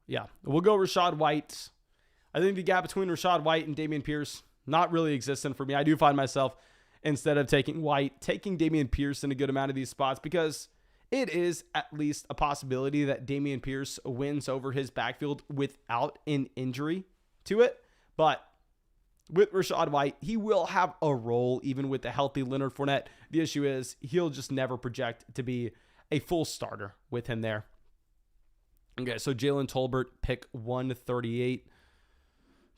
Yeah, we'll go Rashad White. I think the gap between Rashad White and Dameon Pierce, not really existent for me. I do find myself, instead of taking White, taking Dameon Pierce in a good amount of these spots because it is at least a possibility that Dameon Pierce wins over his backfield without an injury to it. But with Rachaad White, he will have a role even with the healthy Leonard Fournette. The issue is he'll just never project to be a full starter with him there. Okay, so Jalen Tolbert, pick 138.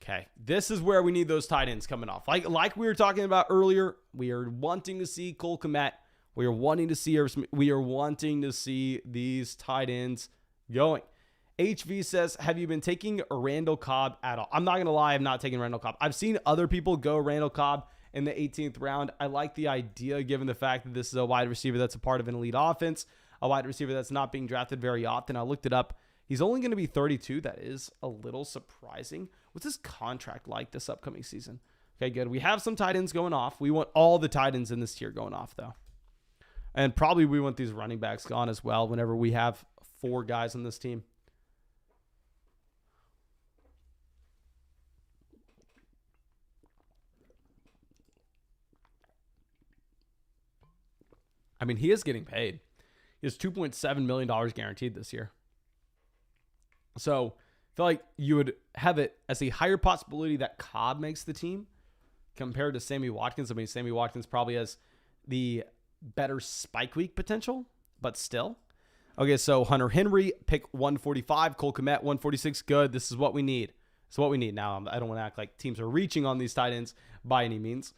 Okay, this is where we need those tight ends coming off. Like we were talking about earlier, we are wanting to see Cole Kmet. We are wanting to see these tight ends going. HV says, have you been taking Randall Cobb at all? I'm not going to lie, I'm not taking Randall Cobb. I've seen other people go Randall Cobb in the 18th round. I like the idea given the fact that this is a wide receiver that's a part of an elite offense, a wide receiver that's not being drafted very often. I looked it up. He's only going to be 32. That is a little surprising. What's his contract like this upcoming season? Okay, good. We have some tight ends going off. We want all the tight ends in this tier going off, though. And probably we want these running backs gone as well whenever we have 4 guys on this team. I mean, he is getting paid. He has $2.7 million guaranteed this year. So I feel like you would have it as a higher possibility that Cobb makes the team compared to Sammy Watkins. I mean, Sammy Watkins probably has the better spike week potential, but still. Okay, so Hunter Henry, pick 145. Cole Kmet, 146. Good. This is what we need. It's what we need. Now, I don't want to act like teams are reaching on these tight ends by any means.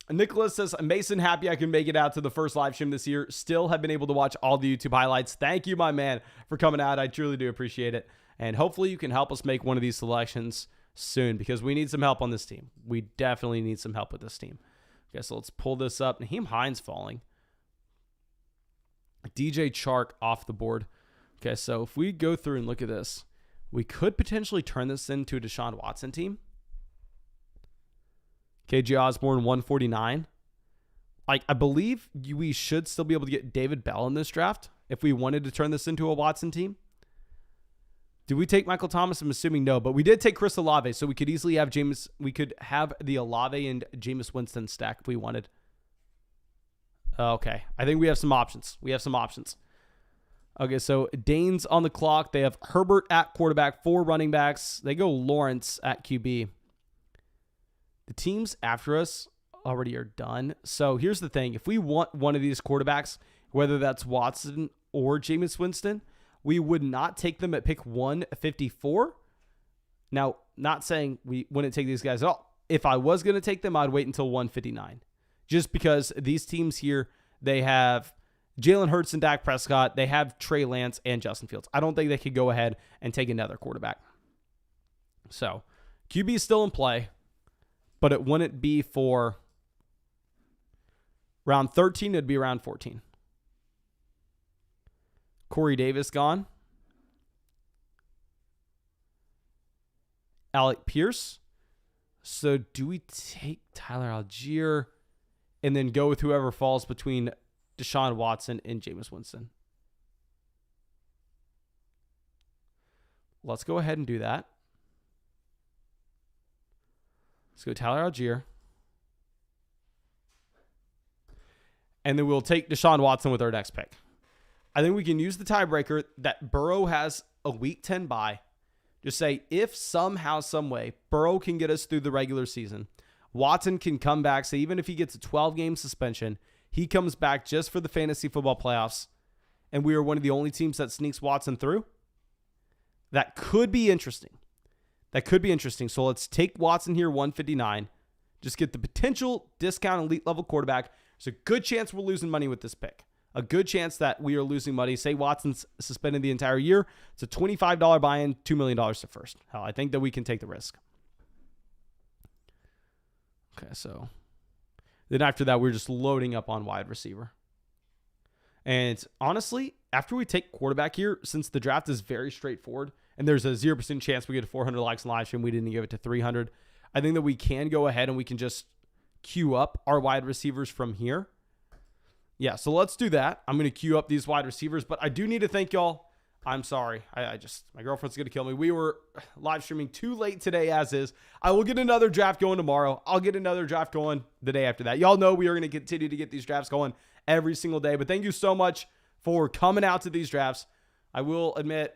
Nicholas says, Mason, happy I can make it out to the first live stream this year. Still have been able to watch all the YouTube highlights. Thank you, my man, for coming out. I truly do appreciate it. And hopefully you can help us make one of these selections soon because we need some help on this team. We definitely need some help with this team. Okay, so let's pull this up. Naheem Hines falling. DJ Chark off the board. Okay, so if we go through and look at this, we could potentially turn this into a Deshaun Watson team. KJ Osborne, 149. I believe we should still be able to get David Bell in this draft if we wanted to turn this into a Watson team. Did we take Michael Thomas? I'm assuming no, but we did take Chris Olave, so we could easily have we could have the Olave and Jameis Winston stack if we wanted. Okay, I think we have some options. Okay, so Dane's on the clock. They have Herbert at quarterback, 4 running backs. They go Lawrence at QB. The teams after us already are done. So here's the thing. If we want one of these quarterbacks, whether that's Watson or Jameis Winston, we would not take them at pick 154. Now, not saying we wouldn't take these guys at all. If I was going to take them, I'd wait until 159. Just because these teams here, they have Jalen Hurts and Dak Prescott. They have Trey Lance and Justin Fields. I don't think they could go ahead and take another quarterback. So, QB is still in play. But it wouldn't be for round 13. It'd be round 14. Corey Davis gone. Alec Pierce. So do we take Tyler Algier and then go with whoever falls between Deshaun Watson and Jameis Winston? Let's go ahead and do that. Let's go Tyler Algier. And then we'll take Deshaun Watson with our next pick. I think we can use the tiebreaker that Burrow has a week 10 bye. Just say if somehow, some way, Burrow can get us through the regular season, Watson can come back. So even if he gets a 12-game suspension, he comes back just for the fantasy football playoffs, and we are one of the only teams that sneaks Watson through. That could be interesting. So let's take Watson here, 159. Just get the potential discount elite level quarterback. There's a good chance we're losing money with this pick. A good chance that we are losing money. Say Watson's suspended the entire year. It's a $25 buy-in, $2 million to first. Hell, I think that we can take the risk. Okay, so then after that, we're just loading up on wide receiver. And honestly, after we take quarterback here, since the draft is very straightforward, and there's a 0% chance we get 400 likes in live stream, we didn't give it to 300. I think that we can go ahead and we can just queue up our wide receivers from here. Yeah, so let's do that. I'm going to queue up these wide receivers, but I do need to thank y'all. I'm sorry. My girlfriend's going to kill me. We were live streaming too late today as is. I will get another draft going tomorrow. I'll get another draft going the day after that. Y'all know we are going to continue to get these drafts going every single day, but thank you so much for coming out to these drafts. I will admit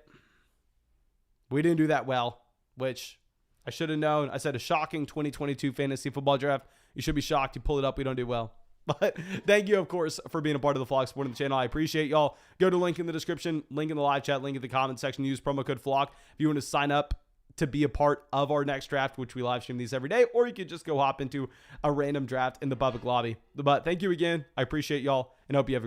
we didn't do that well, which I should have known. I said a shocking 2022 fantasy football draft. You should be shocked. You pull it up. We don't do well. But thank you, of course, for being a part of the Flock, supporting the channel. I appreciate y'all. Go to link in the description, link in the live chat, link in the comment section. Use promo code Flock if you want to sign up to be a part of our next draft, which we live stream these every day, or you could just go hop into a random draft in the public lobby. But thank you again. I appreciate y'all and hope you have a